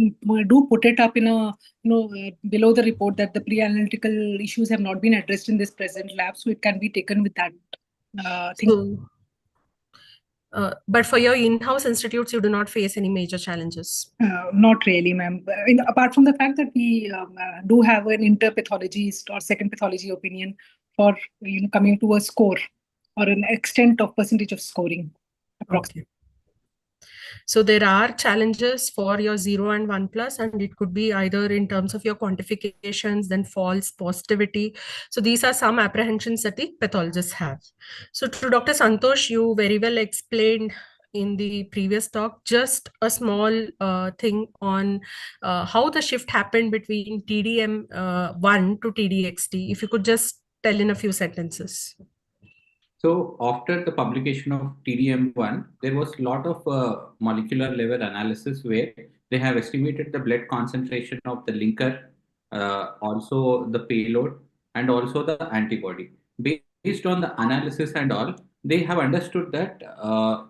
S9: do put it up in a below the report that the pre-analytical issues have not been addressed in this present lab, so it can be taken with that thing.
S3: But for your in-house institutes, you do not face any major challenges?
S9: Not really, ma'am. Apart from the fact that we do have an interpathologist or second pathology opinion for coming to a score or an extent of percentage of scoring. Approximately.
S3: Okay. So there are challenges for your 0 and 1+, and it could be either in terms of your quantifications, then false positivity. So these are some apprehensions that the pathologists have. So to Dr. Santosh, you very well explained in the previous talk, just a small thing on how the shift happened between TDM1 to TDXT. If you could just tell in a few sentences.
S2: So after the publication of TDM1, there was a lot of molecular level analysis where they have estimated the blood concentration of the linker, also the payload, and also the antibody. Based on the analysis and all, they have understood that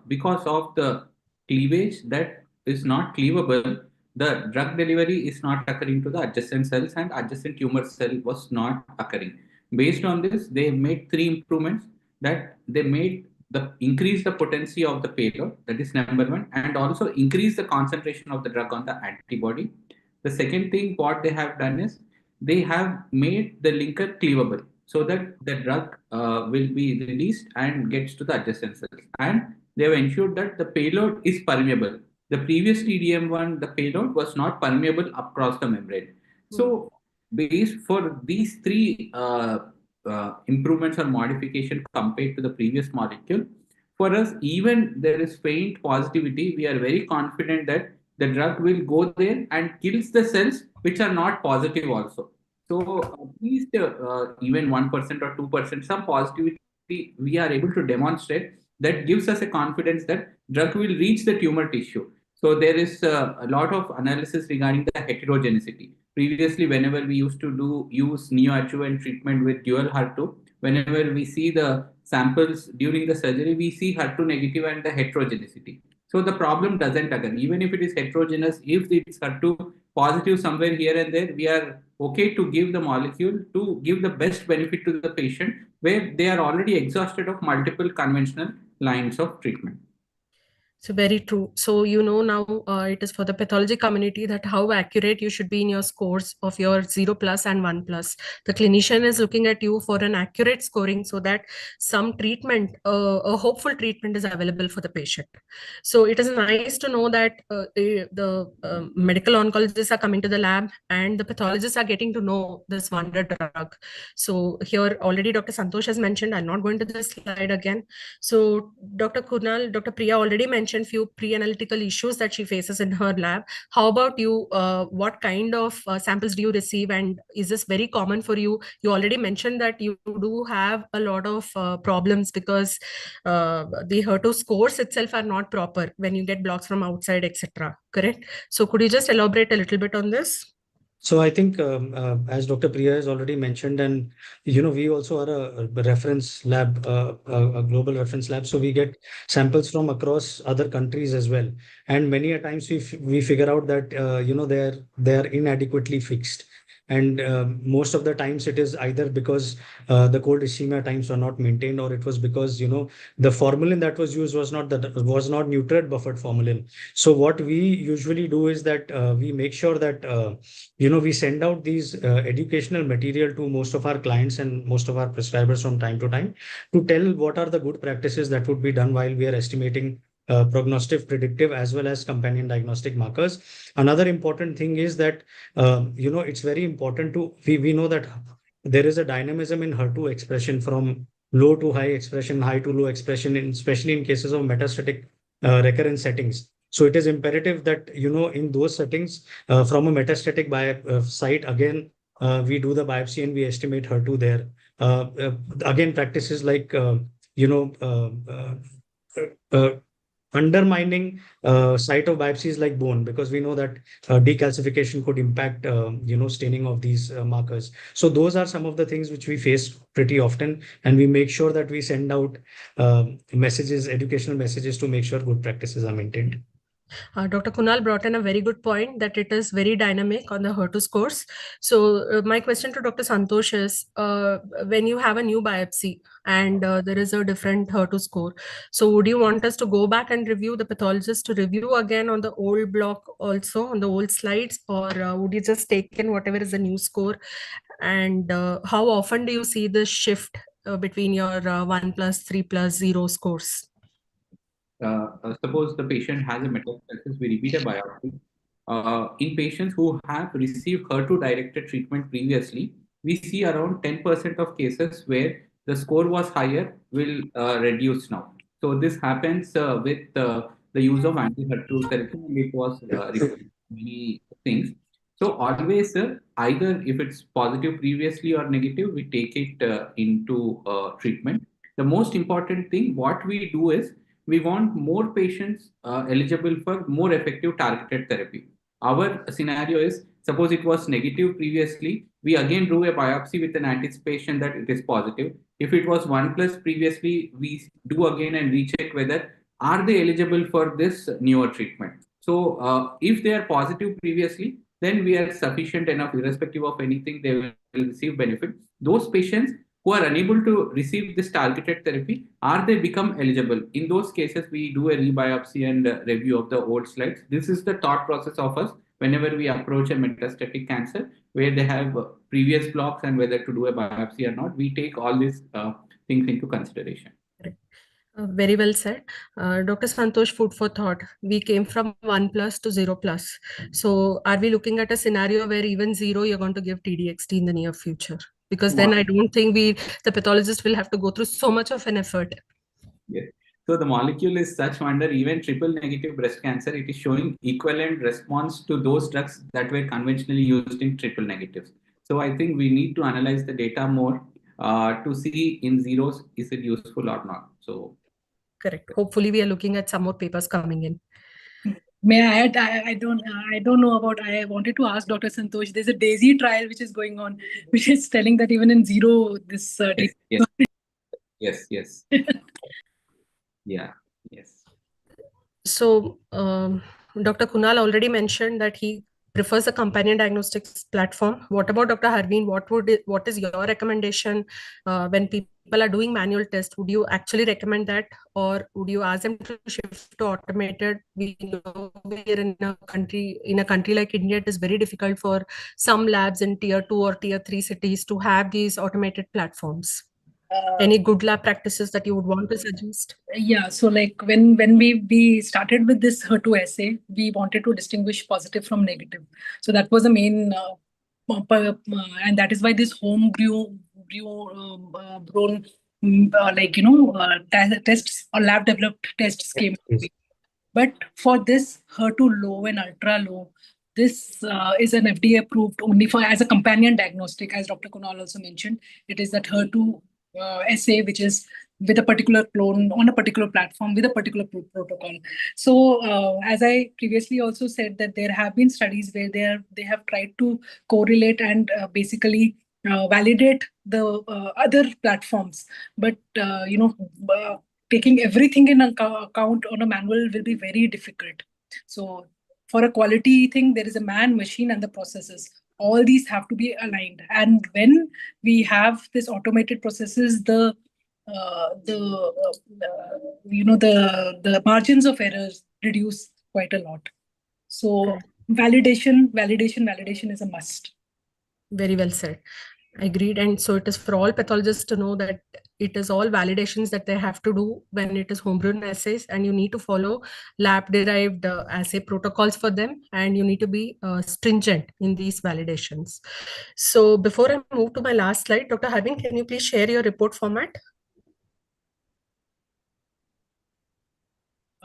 S2: because of the cleavage that is not cleavable, the drug delivery is not occurring to the adjacent cells and adjacent tumor cell was not occurring. Based on this, they made three improvements that they made the increase the potency of the payload, that is number one, and also increase the concentration of the drug on the antibody. The second thing what they have done is they have made the linker cleavable so that the drug will be released and gets to the adjacent cells. And they have ensured that the payload is permeable. The previous TDM1, the payload was not permeable across the membrane. So, based for these three improvements or modification compared to the previous molecule, for us, even there is faint positivity, we are very confident that the drug will go there and kills the cells which are not positive also. So at least even 1% or 2%, some positivity we are able to demonstrate that gives us a confidence that drug will reach the tumor tissue. So there is a lot of analysis regarding the heterogeneity. Previously, whenever we used to do use neoadjuvant treatment with dual HER2, whenever we see the samples during the surgery, we see HER2 negative and the heterogeneity. So the problem doesn't occur. Even if it is heterogeneous, if it's HER2 positive somewhere here and there, we are okay to give the molecule to give the best benefit to the patient where they are already exhausted of multiple conventional lines of treatment.
S3: So very true. So you know now it is for the pathology community that how accurate you should be in your scores of your 0+ and 1+. The clinician is looking at you for an accurate scoring so that some treatment, a hopeful treatment is available for the patient. So it is nice to know that the medical oncologists are coming to the lab and the pathologists are getting to know this wonder drug. So here already Dr. Santosh has mentioned, I'm not going to this slide again. So Dr. Kunal, Dr. Priya already mentioned few pre-analytical issues that she faces in her lab. How about you? What kind of samples do you receive, and is this very common for you? You already mentioned that you do have a lot of problems because the HER2 scores itself are not proper when you get blocks from outside, etc. Correct? So could you just elaborate a little bit on this?
S8: So I think, as Dr. Priya has already mentioned, and we also are a reference lab, a global reference lab. So we get samples from across other countries as well. And many a times we figure out that they're inadequately fixed. And most of the times it is either because the cold ischemia times were not maintained, or it was because the formalin that was used was not nutrient buffered formalin. So what we usually do is that we make sure that we send out these educational material to most of our clients and most of our prescribers from time to time to tell what are the good practices that would be done while we are estimating prognostic, predictive, as well as companion diagnostic markers. Another important thing is that it's very important we know that there is a dynamism in HER2 expression from low to high expression, high to low expression, especially in cases of metastatic recurrent settings. So it is imperative that in those settings, from a metastatic site, again, we do the biopsy and we estimate HER2 there. Again, practices like uh, undermining site of biopsies like bone, because we know that decalcification could impact staining of these markers. So those are some of the things which we face pretty often, and we make sure that we send out messages, educational messages, to make sure good practices are maintained.
S3: Dr. Kunal brought in a very good point that it is very dynamic on the HER2 scores. So my question to Dr. Santosh is, when you have a new biopsy and there is a different HER2 score, so would you want us to go back and review, the pathologist to review again on the old block also, on the old slides, or would you just take in whatever is the new score? And how often do you see this shift between your 1+, 3+, 0 scores?
S2: Suppose the patient has a metastasis, we repeat a biopsy. In patients who have received HER2 directed treatment previously, we see around 10% of cases where the score was higher will reduce now. So this happens with the use of anti-HER2 therapy, and it was reported many things. So always, either if it's positive previously or negative, we take it into treatment. The most important thing, what we do is we want more patients eligible for more effective targeted therapy. Our scenario is Suppose it was negative previously, we again do a biopsy with an anticipation that it is positive. If it was 1 plus previously, we do again and recheck whether are they eligible for this newer treatment. So if they are positive previously, then we are sufficient enough, irrespective of anything, they will receive benefit. Those patients who are unable to receive this targeted therapy, are they become eligible? In those cases, we do a rebiopsy and review of the old slides. This is the thought process of us whenever we approach a metastatic cancer where they have previous blocks and whether to do a biopsy or not. We take all these things into consideration.
S3: Very well said. Dr. Santosh, food for thought. We came from 1 plus to 0 plus. So are we looking at a scenario where even 0, you're going to give TDXT in the near future? Because then I don't think the pathologist will have to go through so much of an effort.
S2: Yes. So the molecule is such wonder, even triple negative breast cancer, it is showing equivalent response to those drugs that were conventionally used in triple negatives. So I think we need to analyze the data more to see in zeros, is it useful or not. So
S3: correct. Hopefully we are looking at some more papers coming in.
S9: May I add? I don't know about. I wanted to ask Dr. Santosh. There's a DAISY trial which is going on, which is telling that even in zero, this
S2: yes, yes, yes, yeah, yes.
S3: So Dr. Kunal already mentioned that he prefers a companion diagnostics platform. What about Dr. Harveen? What is your recommendation when people are doing manual tests? Would you actually recommend that, or would you ask them to shift to automated? We know we're in a country like India, it is very difficult for some labs in tier 2 or tier 3 cities to have these automated platforms. Any good lab practices that you would want to suggest?
S9: Yeah, so like when we started with this HER2 assay, we wanted to distinguish positive from negative. So that was the main, and that is why this grown, tests or lab developed tests came. But for this HER2 low and ultra low, this is an FDA approved only for as a companion diagnostic, as Dr. Kunal also mentioned. It is that HER2 assay, which is with a particular clone on a particular platform with a particular protocol. So, as I previously also said, that there have been studies where they have tried to correlate and basically validate the other platforms, but taking everything in account on a manual will be very difficult. So for a quality thing, there is a man, machine, and the processes. All these have to be aligned. And when we have this automated processes, the margins of errors reduce quite a lot. So
S3: correct.
S9: validation is a must.
S3: Very well said. Agreed. And so it is for all pathologists to know that it is all validations that they have to do when it is homegrown assays, and you need to follow lab-derived assay protocols for them, and you need to be stringent in these validations. So before I move to my last slide, Dr. Harbin, can you please share your report format?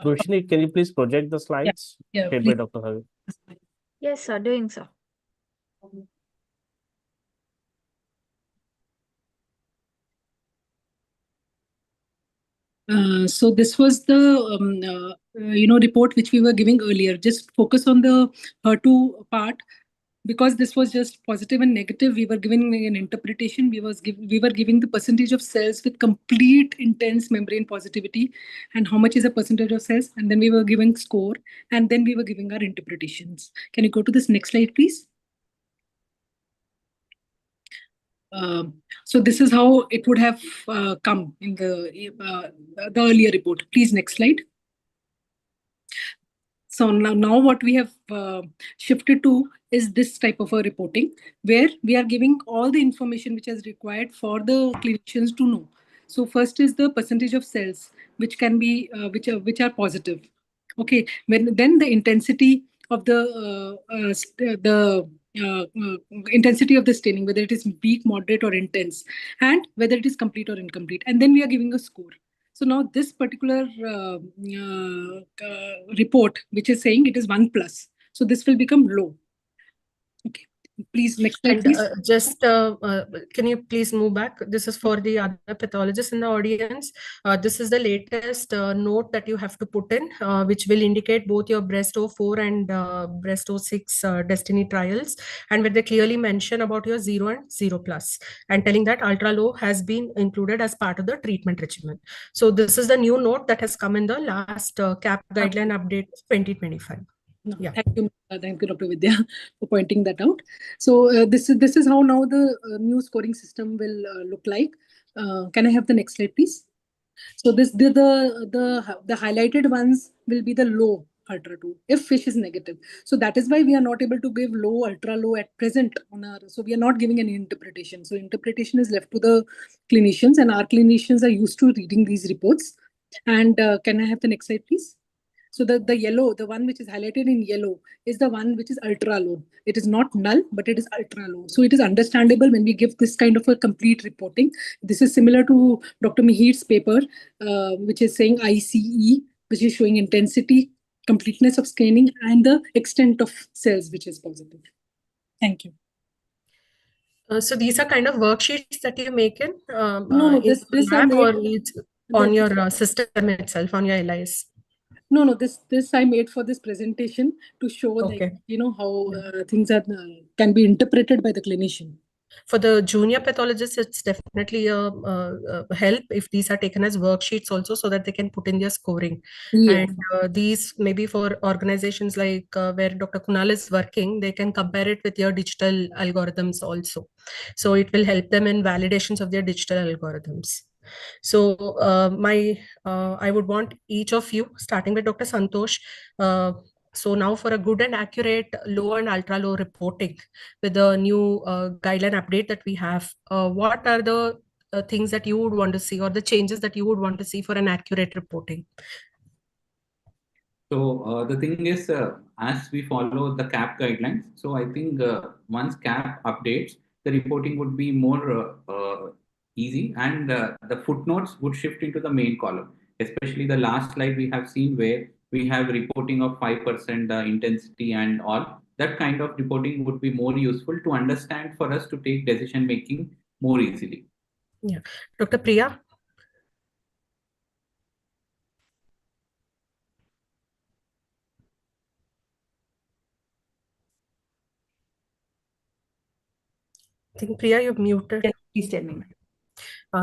S4: Roshni, can you please project the slides
S9: Yeah,
S4: shared by Dr. Harveen?
S5: Yes, sir, doing so.
S9: So this was the report which we were giving earlier. Just focus on the HER2 part, because this was just positive and negative. We were giving an interpretation. We were giving the percentage of cells with complete intense membrane positivity and how much is a percentage of cells, and then we were giving score, and then we were giving our interpretations. Can you go to this next slide, please? So this is how it would have come in the earlier report. Please, next slide. So now what we have shifted to is this type of a reporting, where we are giving all the information which is required for the clinicians to know. So first is the percentage of cells which can be which are positive. Okay, then the intensity of the intensity of the staining, whether it is weak, moderate, or intense, and whether it is complete or incomplete. And then we are giving a score. So now this particular report, which is saying it is 1+, so this will become low. Okay, Please, next slide,
S3: And
S9: please.
S3: just can you please move back? This is for the other pathologists in the audience. This is the latest note that you have to put in, which will indicate both your breast O4 and breast O6 destiny trials, and where they clearly mention about your 0 and 0 plus, and telling that ultra low has been included as part of the treatment regimen. So this is the new note that has come in the last CAP guideline update 2025.
S9: No,
S3: Yeah.
S9: thank you, Dr. Vidya, for pointing that out. So this is how now the new scoring system will look like. Can I have the next slide, please? So this the highlighted ones will be the low ultra 2 if fish is negative. So that is why we are not able to give low, ultra low at present on our. So we are not giving any interpretation. So interpretation is left to the clinicians, and our clinicians are used to reading these reports. And can I have the next slide, please? So the yellow, the one which is highlighted in yellow, is the one which is ultra low. It is not null, but it is ultra low. So it is understandable when we give this kind of a complete reporting. This is similar to Dr. Mihir's paper, which is saying ICE, which is showing intensity, completeness of scanning, and the extent of cells, which is positive. Thank you.
S3: So these are kind of worksheets that you make in
S9: No,
S3: in
S9: this I
S3: lab,
S9: made.
S3: or it's on your system itself, on your LIS.
S9: No, this I made for this presentation to show, like,
S3: Okay.
S9: how things are can be interpreted by the clinician.
S3: For the junior pathologists, it's definitely a help if these are taken as worksheets also, so that they can put in their scoring.
S9: Yeah.
S3: And these maybe for organizations like where Dr. Kunal is working, they can compare it with your digital algorithms also. So it will help them in validations of their digital algorithms. So I would want each of you, starting with Dr. Santosh. So now for a good and accurate low and ultra low reporting with the new guideline update that we have, what are the things that you would want to see, or the changes that you would want to see for an accurate reporting?
S2: So the thing is, as we follow the CAP guidelines, so I think once CAP updates, the reporting would be more easy, and the footnotes would shift into the main column. Especially the last slide we have seen, where we have reporting of 5% intensity and all. That kind of reporting would be more useful to understand for us to take decision making more easily.
S3: Yeah, Dr. Priya. I think Priya, you've muted.
S10: Yes, please tell me.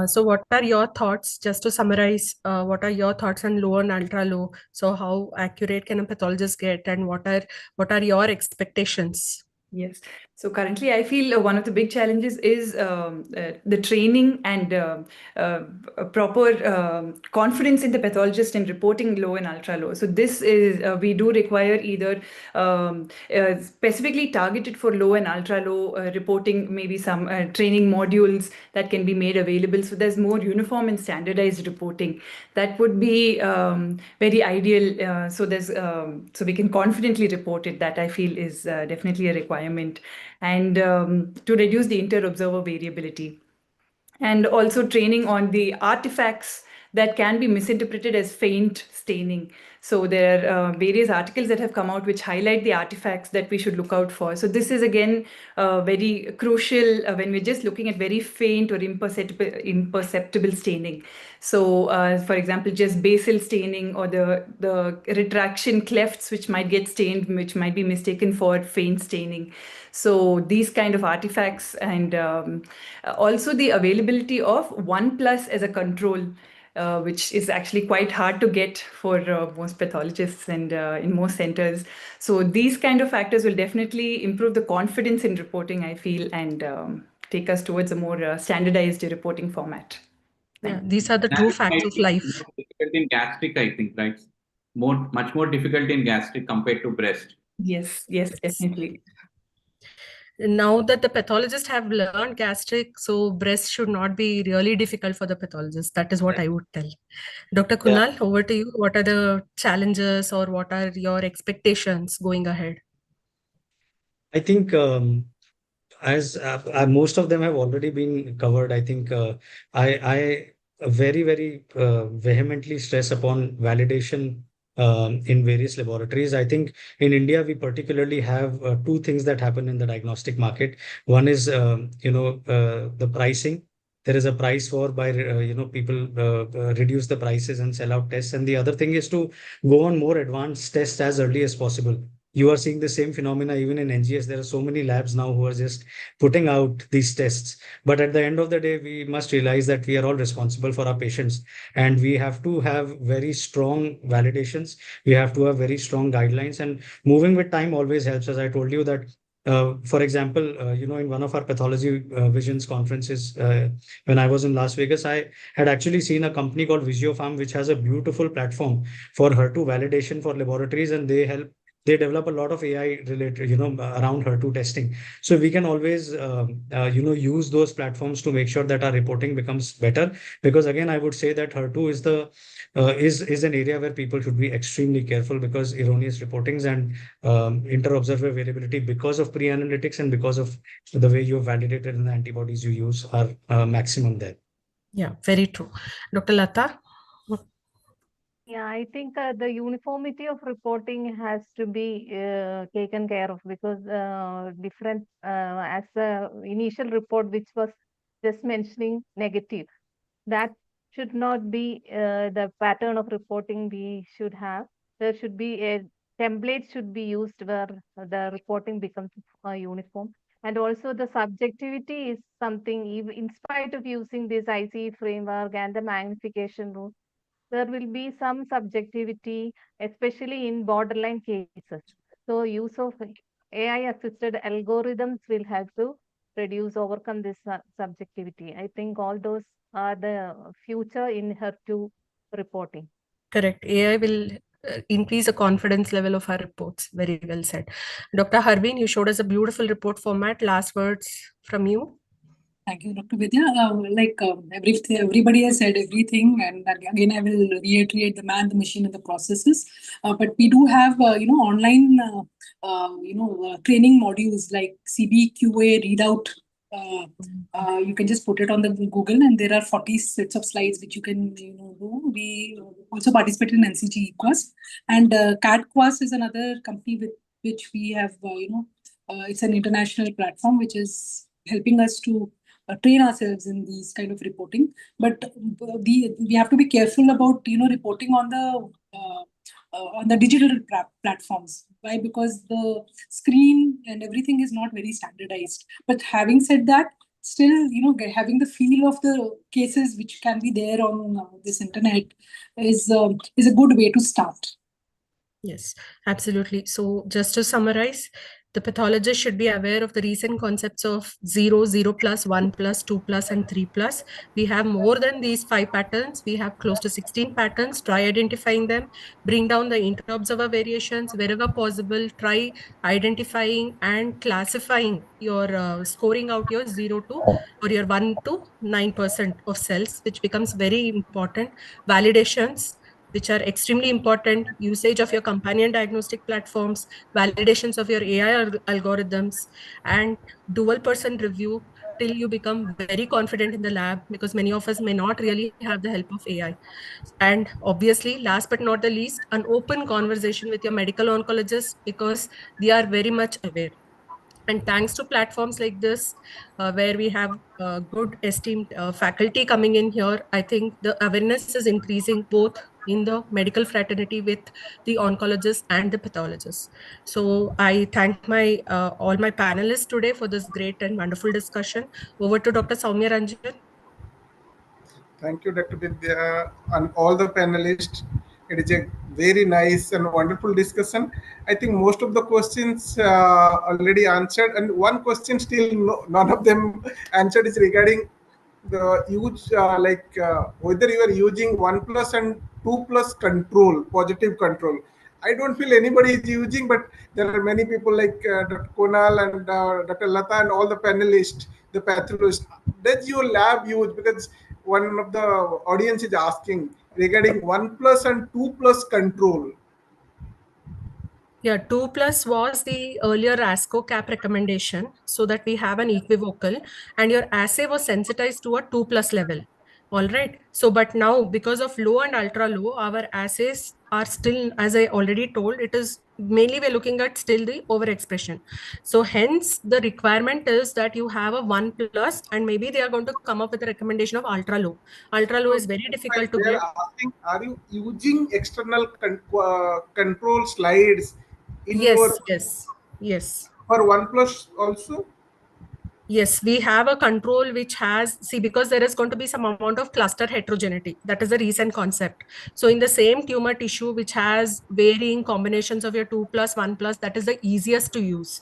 S3: So what are your thoughts, just to summarize, what are your thoughts on low and ultra low? So how accurate can a pathologist get, and what are your expectations?
S10: Yes. So currently, I feel one of the big challenges is the training and a proper confidence in the pathologist in reporting low and ultra low. So this is we do require either specifically targeted for low and ultra low reporting, maybe some training modules that can be made available. So there's more uniform and standardized reporting. That would be very ideal. So there's so we can confidently report it. That I feel is definitely a requirement, and to reduce the inter-observer variability, and also training on the artifacts that can be misinterpreted as faint staining. So there are various articles that have come out which highlight the artifacts that we should look out for. So this is again very crucial when we're just looking at very faint or imperceptible staining. So for example, just basal staining, or the retraction clefts which might get stained, which might be mistaken for faint staining. So these kind of artifacts, and also the availability of 1+ as a control, which is actually quite hard to get for most pathologists and in most centers. So these kind of factors will definitely improve the confidence in reporting, I feel, and take us towards a more standardized reporting format.
S3: Yeah, these are the
S2: That
S3: true
S2: is
S3: facts
S2: might
S3: of
S2: be
S3: life.
S2: more difficult in gastric, I think, right? Much more difficult in gastric compared to breast.
S10: Yes, definitely.
S3: Now that the pathologists have learned gastric, so breast should not be really difficult for the pathologist. That is what I would tell. Dr. Kunal, over to you. What are the challenges, or what are your expectations going ahead?
S8: I think as most of them have already been covered, I think I very, very vehemently stress upon validation in various laboratories. I think in India, we particularly have two things that happen in the diagnostic market. One is, the pricing. There is a price war by, people reduce the prices and sell out tests. And the other thing is to go on more advanced tests as early as possible. You are seeing the same phenomena even in NGS. There are so many labs now who are just putting out these tests. But at the end of the day, we must realize that we are all responsible for our patients, and we have to have very strong validations. We have to have very strong guidelines, and moving with time always helps. As I told you that, for example, in one of our pathology visions conferences, when I was in Las Vegas, I had actually seen a company called Visiopharm, which has a beautiful platform for HER2 validation for laboratories, and they develop a lot of AI related, around HER2 testing. So we can always, use those platforms to make sure that our reporting becomes better. Because again, I would say that HER2 is an area where people should be extremely careful, because erroneous reportings and inter-observer variability because of pre-analytics and because of the way you have validated and the antibodies you use are maximum there.
S3: Yeah, very true. Dr. Lata?
S7: Yeah, I think the uniformity of reporting has to be taken care of, because different, as the initial report, which was just mentioning negative, that should not be the pattern of reporting we should have. There should be a template should be used where the reporting becomes uniform. And also the subjectivity is something, in spite of using this ICE framework and the magnification rule, there will be some subjectivity, especially in borderline cases. So use of AI assisted algorithms will help to overcome this subjectivity. I think all those are the future in HER2 reporting.
S3: Correct. AI will increase the confidence level of our reports. Very well said. Dr. Harbin, you showed us a beautiful report format. Last words from you.
S9: Thank you, Dr. Vidya. Everybody has said everything, and again, I will reiterate the man, the machine, and the processes. But we do have, online, training modules like CBQA readout. You can just put it on the Google, and there are 40 sets of slides which you can, do. We also participate in NCG Equas, and CADQuas is another company with which we have, it's an international platform which is helping us to train ourselves in these kind of reporting. But we have to be careful about reporting on the digital platforms. Why? Because the screen and everything is not very standardized. But having said that, still having the feel of the cases which can be there on this internet is a good way to start.
S3: Yes, absolutely. So just to summarize, the pathologist should be aware of the recent concepts of 0, 0 plus, 1 plus, 2 plus, and 3 plus. We have more than these 5 patterns. We have close to 16 patterns. Try identifying them, bring down the inter-observer variations wherever possible. Try identifying and classifying your scoring out your 0 to or your 1 to 9% of cells, which becomes very important. Validations, which are extremely important, usage of your companion diagnostic platforms, validations of your AI algorithms, and dual person review till you become very confident in the lab, because many of us may not really have the help of AI. And obviously, last but not the least, an open conversation with your medical oncologist, because they are very much aware. And thanks to platforms like this, where we have good esteemed faculty coming in here, I think the awareness is increasing both in the medical fraternity with the oncologists and the pathologists. So I thank my all my panelists today for this great and wonderful discussion. Over to Dr. Soumya Ranjan.
S1: Thank you, Dr. Vidya, and all the panelists. It is a very nice and wonderful discussion. I think most of the questions already answered, and one question still none of them answered is regarding the use, whether you are using 1 plus and 2 plus control, positive control. I don't feel anybody is using, but there are many people like Dr. Konal and Dr. Lata and all the panelists, the pathologists. Does your lab use? Because one of the audience is asking regarding 1 plus and 2 plus control.
S3: Yeah, 2 plus was the earlier ASCO cap recommendation, so that we have an equivocal and your assay was sensitized to a 2 plus level. All right. So, but now because of low and ultra low, our assays are still, as I already told, it is mainly we're looking at still the overexpression. So hence the requirement is that you have a 1 plus, and maybe they are going to come up with a recommendation of ultra low. Ultra low
S1: So
S3: is very
S1: that's why
S3: difficult to
S1: they
S3: get.
S1: are asking, are you using external control slides in your
S3: Yes, yes, yes.
S1: for OnePlus also?
S3: Yes, we have a control which has, see, because there is going to be some amount of cluster heterogeneity. That is a recent concept. So in the same tumor tissue, which has varying combinations of your 2 plus, 1 plus, that is the easiest to use.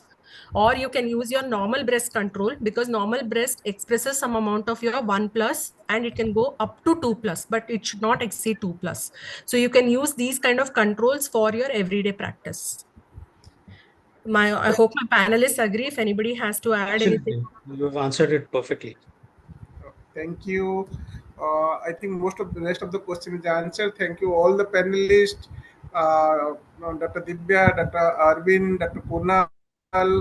S3: Or you can use your normal breast control, because normal breast expresses some amount of your 1 plus and it can go up to 2 plus, but it should not exceed 2 plus. So you can use these kind of controls for your everyday practice. I hope my panelists agree. If anybody has to add anything.
S8: Absolutely. You've answered it perfectly.
S1: Thank you. I think most of the rest of the question is answered. Thank you all the panelists, Dr. Divya, Dr. Arvind, Dr. Kunal,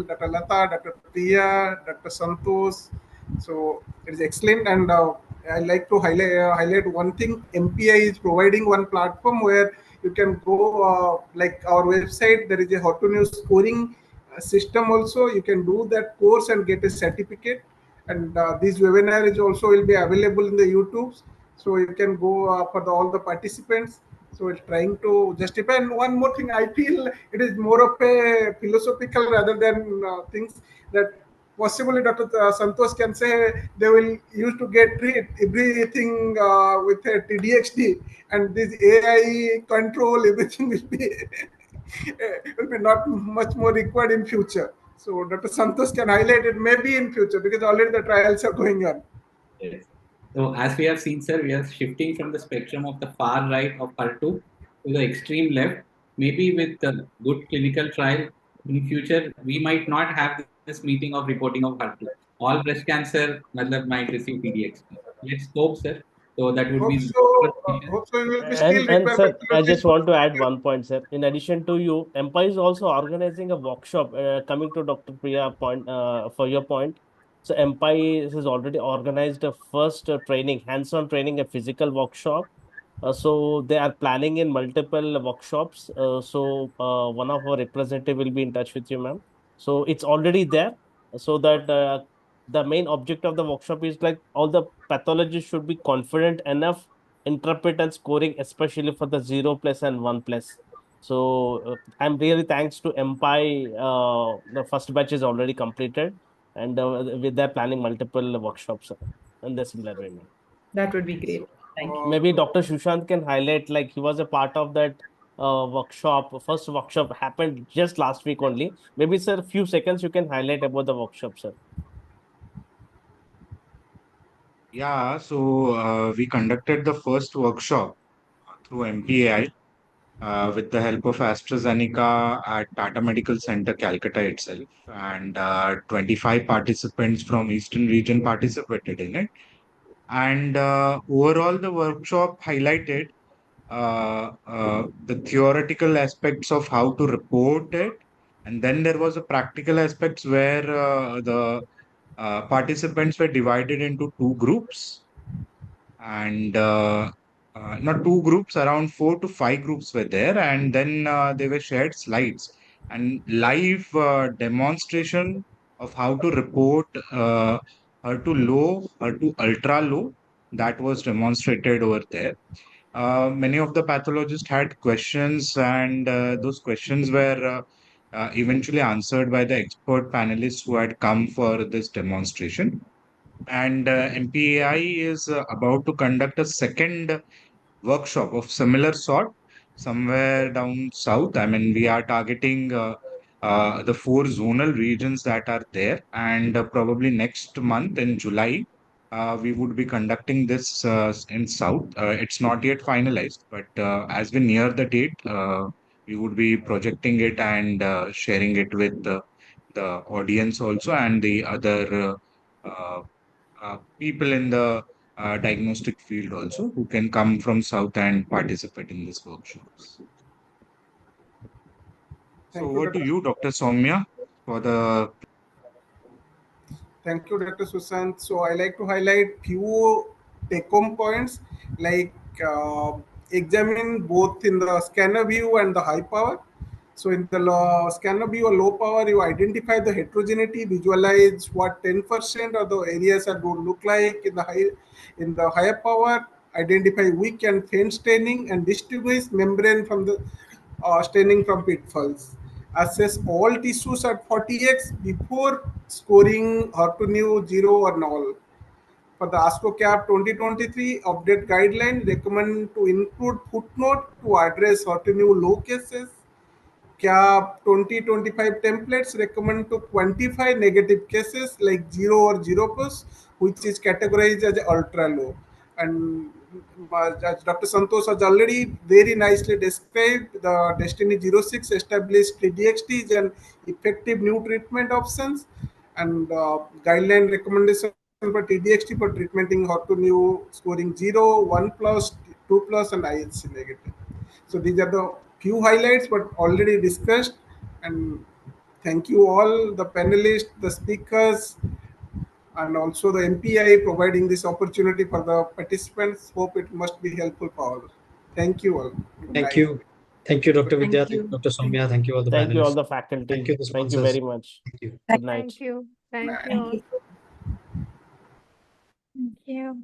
S1: Dr. Lata, Dr. Priya, Dr. Santosh. So it is excellent, and I like to highlight one thing. MPI is providing one platform where you can go, like our website. There is a how to news scoring system also. You can do that course and get a certificate, and this webinar is also will be available in the YouTube, so you can go for all the participants. So it's trying to justify. And one more thing, I feel it is more of a philosophical rather than things that possibly Dr. Santosh can say they will used to get treat everything with a TDXD, and this AI control everything will be will be not much more required in future. So Dr. Santosh can highlight it maybe in future, because already the trials are going on.
S2: Yes. So as we have seen, sir, we are shifting from the spectrum of the far right of HER2 to the extreme left. Maybe with a good clinical trial in future, we might not have this meeting of reporting of HER2. All breast cancer matlab, might receive PDXP. Let's hope, sir. So that would be
S1: Hope so you will be still
S4: And
S1: require
S4: sir, I just
S1: bachelor's
S4: want to add one point, sir. In addition to you, Empire is also organizing a workshop. Coming to Dr. Priya point, for your point, so Empire has already organized a first training, hands-on training, a physical workshop. So they are planning in multiple workshops. So one of our representative will be in touch with you, ma'am. So it's already there. So that the main object of the workshop is like all the pathologists should be confident enough interpret and scoring, especially for the 0 plus and 1 plus. So I'm really thanks to Empire. The first batch is already completed, and with their planning multiple workshops in the similar way, ma'am.
S10: That would be great.
S1: So,
S10: Thank you.
S4: Maybe Dr. Sushant can highlight, like he was a part of that workshop. First workshop happened just last week only. Maybe, sir, a few seconds you can highlight about the workshop, sir.
S6: Yeah, so we conducted the first workshop through MPAI with the help of AstraZeneca at Tata Medical Center, Calcutta itself, and 25 participants from Eastern region participated in it. And overall, the workshop highlighted the theoretical aspects of how to report it, and then there was a practical aspects where the participants were divided into two groups, and not two groups, around 4 to 5 groups were there, and then they were shared slides and live demonstration of how to report her to low, her to ultra low. That was demonstrated over there. Many of the pathologists had questions, and those questions were eventually answered by the expert panelists who had come for this demonstration. And MPAI is about to conduct a second workshop of similar sort somewhere down south. I mean, we are targeting the 4 zonal regions that are there, and probably next month in July, we would be conducting this in south. It's not yet finalized, but as we near the date, we would be projecting it and sharing it with the audience also, and the other people in the diagnostic field also who can come from south and participate in these workshops. So
S1: thank you,
S6: over to
S1: Dr.
S6: you, Dr. Soumya, for the
S1: Thank you, Dr. Sushant. So I like to highlight few take-home points, like examine both in the scanner view and the high power. So in the scanner view or low power, you identify the heterogeneity, visualize what 10% of the areas are going to look like in the higher power, identify weak and faint staining, and distinguish membrane from the staining from pitfalls. Assess all tissues at 40x before scoring HER2 0 or null. For the ASCO-CAP 2023 update guideline, recommend to include footnote to address HER2 low cases. CAP 2025 templates recommend to quantify negative cases like 0 or 0 plus, which is categorized as ultra low. And as Dr. Santosh has already very nicely described, the Destiny 06 established TDXT is an effective new treatment options, and guideline recommendation for TDXT for treatmenting HER2 scoring 0, 1 plus, 2 plus, and IHC negative. So these are the few highlights, but already discussed. And thank you all, the panelists, the speakers, and also the MPI providing this opportunity for the participants. Hope it must be helpful for all. Thank you all. Good
S8: Thank
S1: night.
S8: you. Thank you, Dr.
S3: Thank
S8: Vidya. Thank you,
S3: you.
S8: Dr. Soumya. Thank you, all the
S4: Thank you, all
S8: panelists.
S4: the
S8: Thank
S4: faculty.
S8: you, the
S4: Thank you
S8: sponsors.
S4: very much.
S8: Thank you.
S4: Good night.
S7: Thank you. Thank
S1: Night.
S7: you all.
S5: Thank you.